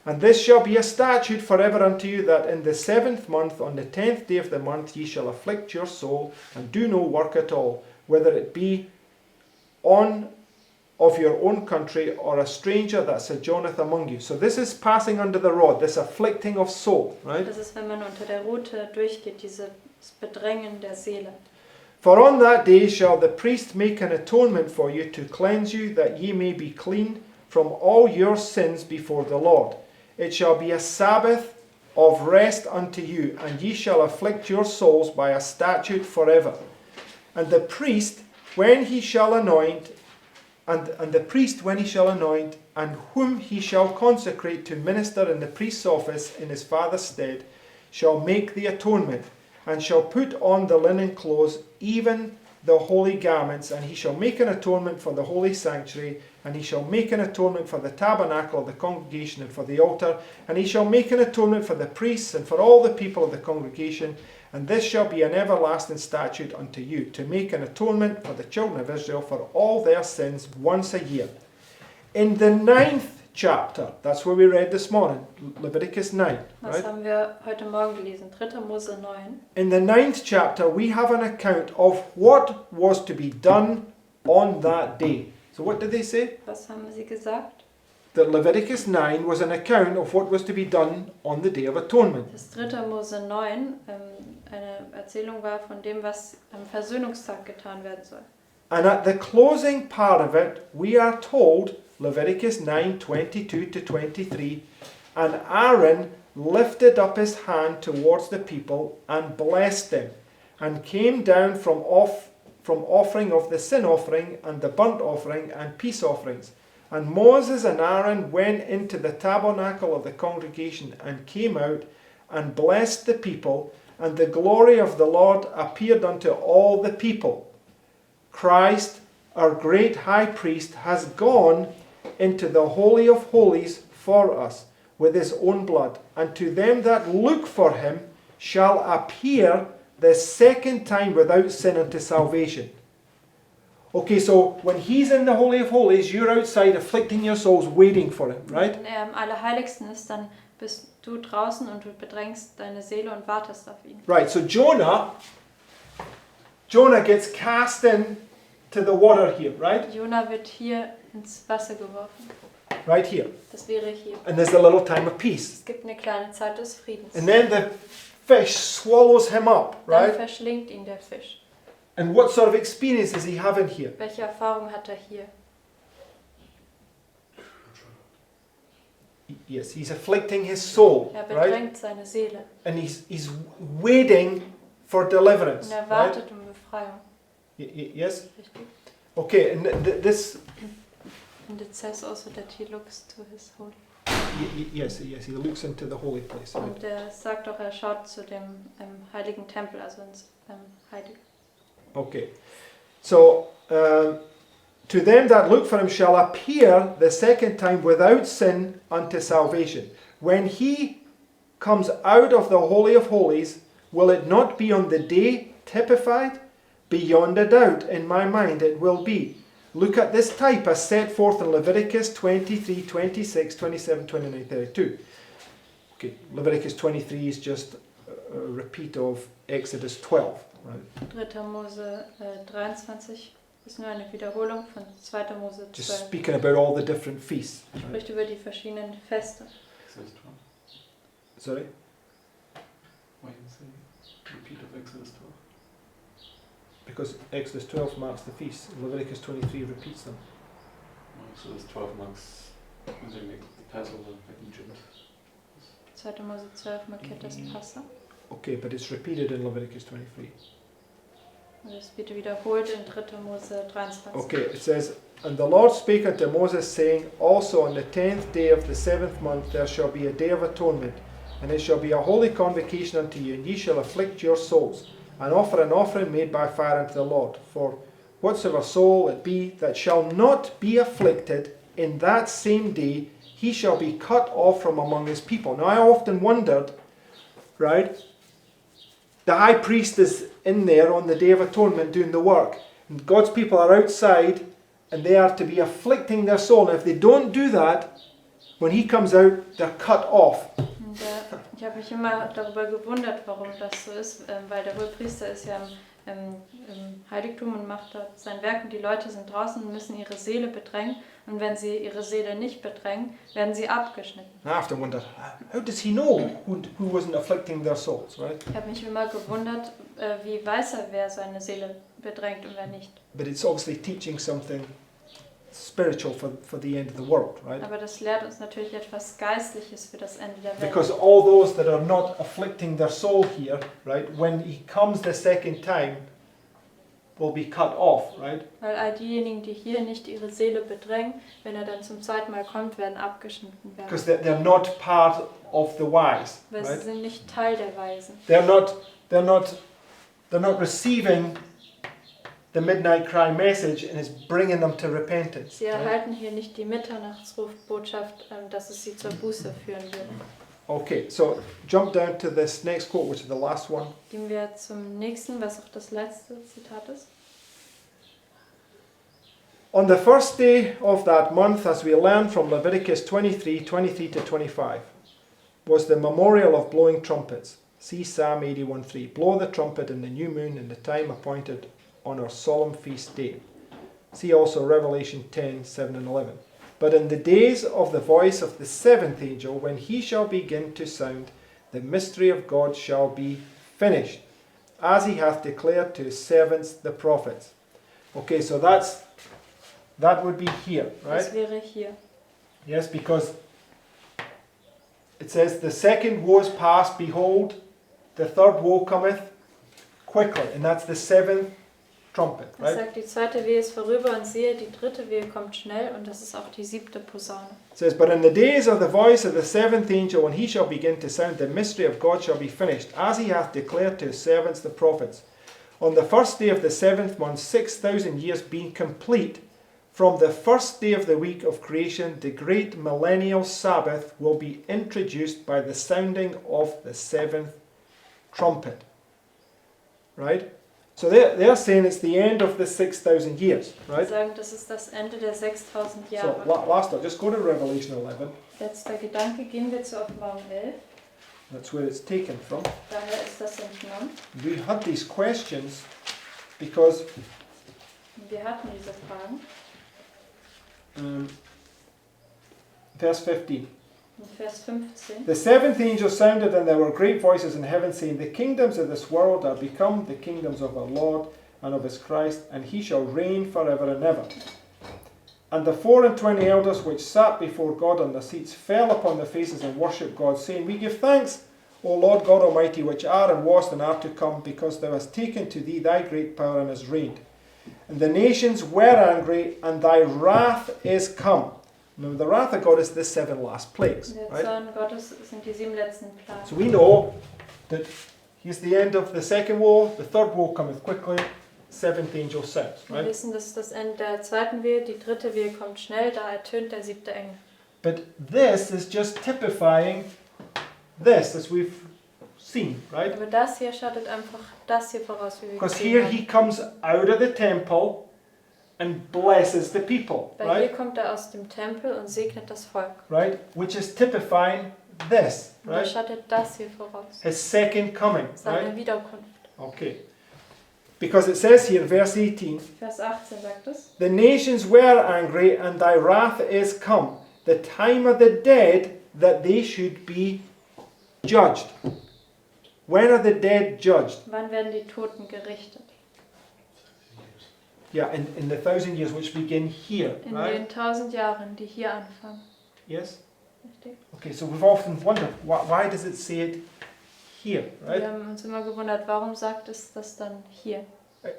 [SPEAKER 3] And this shall be a statute forever unto you, that in the 7th month, on the 10th day of the month, ye shall afflict your soul, and do no work at all, whether it be on of your own country, or a stranger that sojourneth among you. So this is passing under the rod, this afflicting of soul, right?
[SPEAKER 1] Das ist, wenn man unter der Rute durchgeht, dieses Bedrängen der Seele.
[SPEAKER 3] For on that day shall the priest make an atonement for you, to cleanse you, that ye may be clean from all your sins before the Lord. It shall be a Sabbath of rest unto you, and ye shall afflict your souls by a statute forever. And the priest, when he shall anoint, and the priest, when he shall anoint, and whom he shall consecrate to minister in the priest's office in his father's stead, shall make the atonement, and shall put on the linen clothes, even the holy garments, and he shall make an atonement for the holy sanctuary, and he shall make an atonement for the tabernacle of the congregation and for the altar, and he shall make an atonement for the priests and for all the people of the congregation, and this shall be an everlasting statute unto you, to make an atonement for the children of Israel for all their sins once a year. In the 9th chapter, that's where we read this morning, Leviticus 9,
[SPEAKER 1] Was
[SPEAKER 3] right?
[SPEAKER 1] haben wir heute Morgen gelesen? 3. Mose 9.
[SPEAKER 3] In the 9th chapter, we have an account of what was to be done on that day. So what did they say?
[SPEAKER 1] Was haben sie gesagt?
[SPEAKER 3] That Leviticus 9 was an account of what was to be done on the Day of Atonement.
[SPEAKER 1] Das 3. Mose 9 eine Erzählung war von dem, was am Versöhnungstag getan werden soll.
[SPEAKER 3] And at the closing part of it, we are told, Leviticus 9, 22 to 23, and Aaron lifted up his hand towards the people and blessed them, and came down from offering of the sin offering and the burnt offering and peace offerings. And Moses and Aaron went into the tabernacle of the congregation and came out and blessed the people, and the glory of the Lord appeared unto all the people. Christ, our great high priest, has gone into the Holy of Holies for us with his own blood, and to them that look for him shall appear the second time without sin unto salvation. Okay, so when he's in the Holy of Holies, you're outside afflicting your souls, waiting for him, right?
[SPEAKER 1] Wenn er am Allerheiligsten ist, dann bist du draußen und du bedrängst deine Seele und wartest auf ihn.
[SPEAKER 3] Right, so Jonah gets cast in to the water here, right?
[SPEAKER 1] Jona wird hier ins Wasser geworfen.
[SPEAKER 3] Right here.
[SPEAKER 1] Das wäre hier.
[SPEAKER 3] And there's a little time of peace.
[SPEAKER 1] Es gibt eine kleine Zeit des Friedens.
[SPEAKER 3] And then the fish swallows him up,
[SPEAKER 1] Dann
[SPEAKER 3] right?
[SPEAKER 1] verschlingt ihn der Fisch.
[SPEAKER 3] And what sort of experience is he having here?
[SPEAKER 1] Welche Erfahrung hat er hier?
[SPEAKER 3] Yes, he's afflicting his soul,
[SPEAKER 1] Er
[SPEAKER 3] right?
[SPEAKER 1] bedrängt seine Seele.
[SPEAKER 3] And he's waiting for deliverance,
[SPEAKER 1] Und er
[SPEAKER 3] right?
[SPEAKER 1] wartet um Befreiung.
[SPEAKER 3] Yes?
[SPEAKER 1] Richtig?
[SPEAKER 3] Okay, and this,
[SPEAKER 1] And it says also that he looks to his holy.
[SPEAKER 3] yes, he looks into the holy place. Right?
[SPEAKER 1] Und er sagt auch, er schaut zu dem heiligen Tempel, also ins Heilige.
[SPEAKER 3] Okay, so to them that look for him shall appear the second time without sin unto salvation. When he comes out of the Holy of Holies, will it not be on the day typified? Beyond a doubt, in my mind, it will be. Look at this type as set forth in Leviticus 23, 26, 27, 29, 32. Okay, Leviticus 23 is just a repeat of Exodus 12. Right?
[SPEAKER 1] 3. Mose 23, ist nur eine Wiederholung von 2. Mose
[SPEAKER 3] just
[SPEAKER 1] 12.
[SPEAKER 3] speaking about all the different feasts. Right?
[SPEAKER 1] Spricht über die verschiedenen Feste.
[SPEAKER 2] Exodus 12.
[SPEAKER 3] Sorry?
[SPEAKER 2] Why you say repeat of Exodus 12?
[SPEAKER 3] Because Exodus 12 marks the feast, Leviticus 23 repeats them.
[SPEAKER 2] Well, Exodus 12 marks when they make the Passover in Egypt.
[SPEAKER 1] 2. Mose 12 markiert das Passa.
[SPEAKER 3] Okay, but it's repeated in Leviticus 23.
[SPEAKER 1] Und es wird wiederholt in 3. Mose 23.
[SPEAKER 3] Okay, it says, And the Lord spake unto Moses, saying, Also on the 10th day of the 7th month there shall be a day of atonement, and it shall be a holy convocation unto you, and ye shall afflict your souls, and offer an offering made by fire unto the Lord. For whatsoever soul it be that shall not be afflicted in that same day, he shall be cut off from among his people. Now I often wondered, right, the high priest is in there on the Day of Atonement doing the work, and God's people are outside, and they are to be afflicting their soul. And if they don't do that, when he comes out, they're cut off.
[SPEAKER 1] Und, ich habe mich immer darüber gewundert, warum das so ist, weil der Hohepriester ist ja im Heiligtum und macht dort sein Werk und die Leute sind draußen und müssen ihre Seele bedrängen und wenn sie ihre Seele nicht bedrängen, werden sie abgeschnitten.
[SPEAKER 3] I have to wonder, how does he know who wasn't afflicting their souls, right?
[SPEAKER 1] Ich habe mich immer gewundert, wie weiß er, wer seine Seele bedrängt und wer nicht.
[SPEAKER 3] But it's obviously teaching something spiritual for the end of the world, right?
[SPEAKER 1] Aber das lehrt uns natürlich etwas Geistliches für das Ende der Welt.
[SPEAKER 3] Because all those that are not afflicting their soul here, right, when he comes the second time, will be cut off, right?
[SPEAKER 1] Weil all diejenigen, die hier nicht ihre Seele bedrängen, wenn er dann zum zweiten Mal kommt, werden abgeschnitten werden.
[SPEAKER 3] Because they're not part of the wise,
[SPEAKER 1] Weil
[SPEAKER 3] right?
[SPEAKER 1] sie sind nicht Teil der Weisen.
[SPEAKER 3] They're not receiving the midnight cry message and it's bringing them to repentance.
[SPEAKER 1] Sie
[SPEAKER 3] right?
[SPEAKER 1] erhalten hier nicht die Mitternachtsrufbotschaft, dass es sie zur Buße führen wird.
[SPEAKER 3] Okay, so jump down to this next quote, which is the last one.
[SPEAKER 1] Gehen wir zum nächsten, was auch das letzte Zitat ist.
[SPEAKER 3] On the first day of that month, as we learn from Leviticus 23 to 25, was the memorial of blowing trumpets. See Psalm 81:3. Blow the trumpet in the new moon in the time appointed on our solemn feast day. See also Revelation 10:7 and 11. But in the days of the voice of the seventh angel, when he shall begin to sound, the mystery of God shall be finished, as he hath declared to his servants the prophets. Okay, so that would be here, right?
[SPEAKER 1] Das wäre hier.
[SPEAKER 3] Yes, because it says, the second woe is past, behold, the third woe cometh quickly. And that's the seventh trumpet,
[SPEAKER 1] Es
[SPEAKER 3] right?
[SPEAKER 1] sagt, die zweite Wehe ist vorüber und siehe, die dritte Wehe kommt schnell und das ist auch die 7. Posaune.
[SPEAKER 3] It says, but in the days of the voice of the seventh angel, when he shall begin to sound, the mystery of God shall be finished, as he hath declared to his servants the prophets. On the first day of the 7th month, 6,000 years being complete, from the first day of the week of creation, the great millennial Sabbath will be introduced by the sounding of the 7th trumpet. Right? So they're saying it's the end of the 6,000 years,
[SPEAKER 1] Sie
[SPEAKER 3] right?
[SPEAKER 1] sagen, das ist das Ende der 6000
[SPEAKER 3] So
[SPEAKER 1] Jahre.
[SPEAKER 3] last up, just go to Revelation 11.
[SPEAKER 1] Letzter Gedanke, gehen wir zur Offenbarung 11.
[SPEAKER 3] That's where it's taken from.
[SPEAKER 1] Daher ist das entnommen.
[SPEAKER 3] We had these questions because
[SPEAKER 1] Wir hatten diese Fragen.
[SPEAKER 3] verse 15.
[SPEAKER 1] In Vers 15.
[SPEAKER 3] The seventh angel sounded, and there were great voices in heaven saying, The kingdoms of this world are become the kingdoms of our Lord and of his Christ, and he shall reign forever and ever. And the 24 elders which sat before God on the seats fell upon their faces and worshipped God, saying, We give thanks, O Lord God Almighty, which are and was and are to come, because thou hast taken to thee thy great power and hast reigned. And the nations were angry, and thy wrath is come. Now, the wrath of God is the 7 last plagues.
[SPEAKER 1] Der
[SPEAKER 3] Right?
[SPEAKER 1] Zorn Gottes sind die 7 letzten Plagen.
[SPEAKER 3] So we know that here's the end of the second woe, the third woe cometh quickly, 7th angel sounds.
[SPEAKER 1] Wir
[SPEAKER 3] Right?
[SPEAKER 1] wissen, das ist das Ende der zweiten Wehe, die dritte Wehe kommt schnell, da ertönt der 7. Engel.
[SPEAKER 3] But this is just typifying this, as we've seen, right?
[SPEAKER 1] Aber das hier schattet einfach das hier voraus, wie wir
[SPEAKER 3] Because
[SPEAKER 1] gesehen
[SPEAKER 3] here
[SPEAKER 1] haben.
[SPEAKER 3] he comes out of the temple and blesses the people,
[SPEAKER 1] Weil hier
[SPEAKER 3] right?
[SPEAKER 1] kommt er aus dem Tempel und segnet das Volk.
[SPEAKER 3] Right? Which is typifying this,
[SPEAKER 1] Und er
[SPEAKER 3] right?
[SPEAKER 1] schattet das hier voraus.
[SPEAKER 3] His second coming,
[SPEAKER 1] Seine
[SPEAKER 3] right?
[SPEAKER 1] Wiederkunft.
[SPEAKER 3] Okay. Because it says here, verse 18,
[SPEAKER 1] Vers 18 sagt es.
[SPEAKER 3] the nations were angry, and thy wrath is come, the time of the dead, that they should be judged. When are the dead judged?
[SPEAKER 1] Wann werden die Toten gerichtet?
[SPEAKER 3] Yeah, in the 1,000 years which begin here,
[SPEAKER 1] In
[SPEAKER 3] right?
[SPEAKER 1] den 1000 Jahren, die hier anfangen.
[SPEAKER 3] Yes?
[SPEAKER 1] Richtig?
[SPEAKER 3] Okay, so we've often wondered, why does it say it here, right?
[SPEAKER 1] Wir haben uns immer gewundert, warum sagt es das dann hier?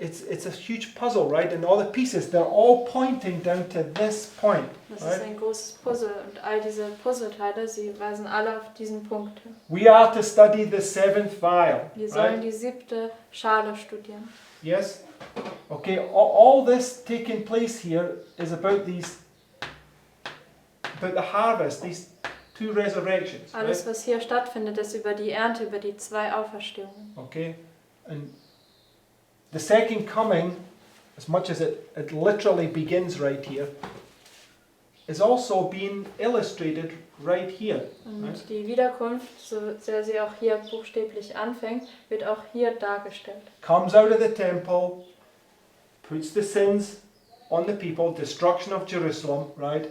[SPEAKER 3] It's a huge puzzle, right? And all the pieces, they're all pointing down to this point,
[SPEAKER 1] Das ist
[SPEAKER 3] right?
[SPEAKER 1] ein großes Puzzle und all diese Puzzleteile, sie weisen alle auf diesen Punkt hin.
[SPEAKER 3] We are to study the seventh vial,
[SPEAKER 1] Wir sollen
[SPEAKER 3] right?
[SPEAKER 1] die 7. Schale studieren.
[SPEAKER 3] Yes? Okay, all this taking place here is about the harvest, these two resurrections,
[SPEAKER 1] Alles,
[SPEAKER 3] right?
[SPEAKER 1] was hier stattfindet, ist über die Ernte, über die 2 Auferstehungen.
[SPEAKER 3] Okay, and the second coming, as much as it literally begins right here, is also being illustrated right here.
[SPEAKER 1] Und
[SPEAKER 3] Right.
[SPEAKER 1] die Wiederkunft, so sehr sie auch hier buchstäblich anfängt, wird auch hier dargestellt.
[SPEAKER 3] Comes out of the temple, puts the sins on the people, destruction of Jerusalem, right?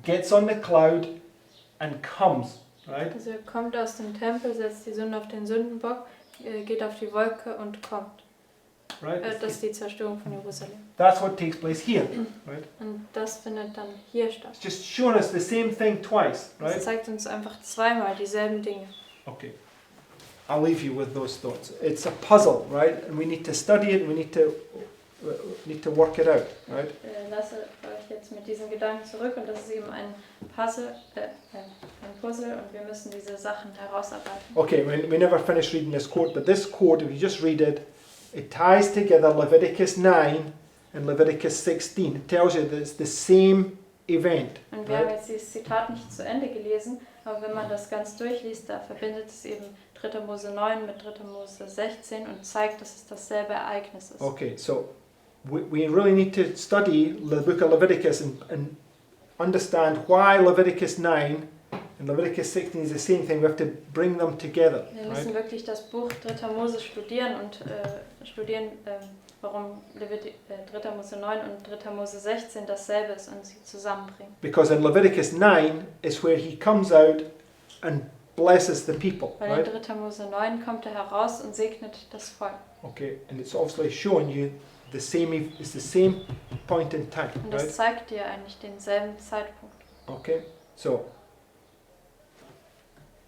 [SPEAKER 3] Gets on the cloud and comes, right?
[SPEAKER 1] Also er kommt aus dem Tempel, setzt die Sünde auf den Sündenbock, geht auf die Wolke und kommt.
[SPEAKER 3] Right?
[SPEAKER 1] Das ist die Zerstörung von Jerusalem.
[SPEAKER 3] That's what takes place here, right?
[SPEAKER 1] Und das findet dann hier statt.
[SPEAKER 3] It's just showing us the same thing twice,
[SPEAKER 1] Es
[SPEAKER 3] right?
[SPEAKER 1] zeigt uns einfach zweimal dieselben Dinge.
[SPEAKER 3] Okay. I'll leave you with those thoughts. It's a puzzle, right? And we need to study it. We need to work it out, right?
[SPEAKER 1] Lasse euch jetzt mit diesen Gedanken zurück und das ist eben ein Puzzle und wir müssen diese Sachen herausarbeiten.
[SPEAKER 3] Okay, we never finished reading this quote, but this quote, if you just read it, it ties together Leviticus 9 and Leviticus 16. It tells you that it's the same event.
[SPEAKER 1] Und wir haben
[SPEAKER 3] Right?
[SPEAKER 1] jetzt dieses Zitat nicht zu Ende gelesen, aber wenn man das ganz durchliest, da verbindet es eben 3. Mose 9 mit 3. Mose 16 und zeigt, dass es dasselbe Ereignis ist.
[SPEAKER 3] Okay, so we really need to study the book of Leviticus and understand why Leviticus 9 and Leviticus 16 is the same thing. We have to bring them together.
[SPEAKER 1] Wir müssen
[SPEAKER 3] Right?
[SPEAKER 1] wirklich das Buch 3. Mose studieren und warum 3. Mose 9 und 3. Mose 16 dasselbe ist und sie zusammenbringen.
[SPEAKER 3] Because in Leviticus 9 is where he comes out and blesses the people.
[SPEAKER 1] Weil in
[SPEAKER 3] Right?
[SPEAKER 1] 3. Mose 9 kommt er heraus und segnet das Volk.
[SPEAKER 3] Okay, and it's obviously showing you it's the same point in time.
[SPEAKER 1] Und das
[SPEAKER 3] Right?
[SPEAKER 1] zeigt dir eigentlich denselben Zeitpunkt.
[SPEAKER 3] Okay, so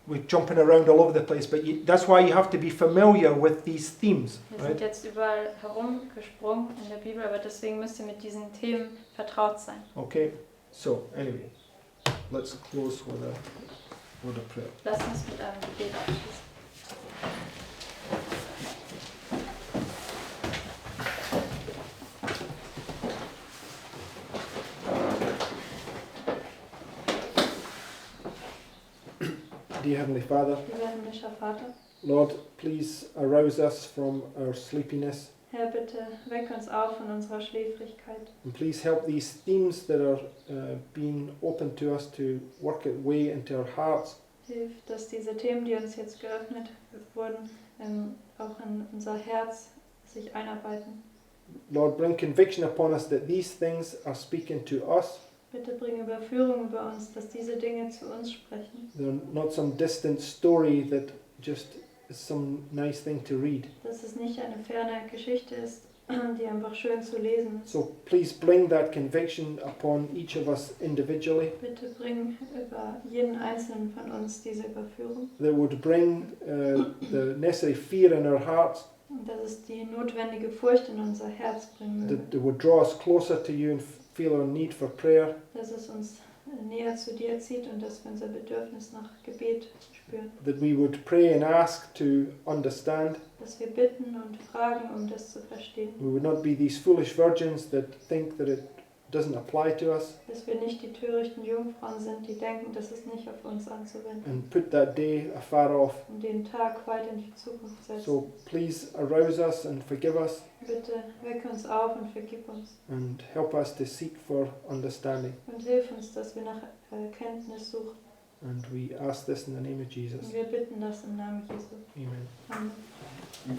[SPEAKER 3] we're jumping around all over the place, but that's why you have to be familiar with these themes,
[SPEAKER 1] Wir
[SPEAKER 3] right?
[SPEAKER 1] sind jetzt überall herumgesprungen in der Bibel, aber deswegen müsst ihr mit diesen Themen vertraut sein.
[SPEAKER 3] Okay, so anyway, let's close with a prayer.
[SPEAKER 1] Lass uns mit einem Gebet abschließen.
[SPEAKER 3] Dear Heavenly Father,
[SPEAKER 1] Lieber himmlischer Vater,
[SPEAKER 3] Lord, please arouse us from our sleepiness,
[SPEAKER 1] Herr, bitte weck uns auf von unserer Schläfrigkeit
[SPEAKER 3] and please help these themes that are being opened to us to work its way into our hearts.
[SPEAKER 1] Hilf, dass diese Themen, die uns jetzt geöffnet wurden, auch in unser Herz sich einarbeiten.
[SPEAKER 3] Lord, bring conviction upon us that these things are speaking to us.
[SPEAKER 1] Bitte bring Überführung über uns, dass diese Dinge zu uns sprechen.
[SPEAKER 3] They're not some distant story that just is some nice thing to read.
[SPEAKER 1] Dass es nicht eine ferne Geschichte ist, die einfach schön zu lesen ist.
[SPEAKER 3] So please bring that conviction upon each of us individually,
[SPEAKER 1] Bitte bring über jeden einzelnen von uns diese Überführung.
[SPEAKER 3] that would bring the necessary fear in our hearts,
[SPEAKER 1] Und dass es die notwendige Furcht in unser Herz bringen möge.
[SPEAKER 3] that would draw us closer to you and feel our need for prayer,
[SPEAKER 1] Dass es uns näher zu dir zieht und dass wir unser Bedürfnis nach Gebet spüren.
[SPEAKER 3] that we would pray and ask to understand.
[SPEAKER 1] Dass wir bitten und fragen, um das zu verstehen.
[SPEAKER 3] We would not be these foolish virgins that think that it doesn't apply to us,
[SPEAKER 1] Dass wir nicht die törichten Jungfrauen sind, die denken, dass es nicht auf uns anzuwenden.
[SPEAKER 3] and put that day afar off.
[SPEAKER 1] Und den Tag weit in die Zukunft setzen.
[SPEAKER 3] So please arouse us and forgive us,
[SPEAKER 1] Bitte wecke uns auf und vergib uns.
[SPEAKER 3] and help us to seek for understanding.
[SPEAKER 1] Und hilf uns, dass wir nach Erkenntnis suchen.
[SPEAKER 3] And we ask this in the name of Jesus.
[SPEAKER 1] Und wir bitten das im Namen Jesu.
[SPEAKER 3] Amen.
[SPEAKER 1] Amen.
[SPEAKER 2] Mhm.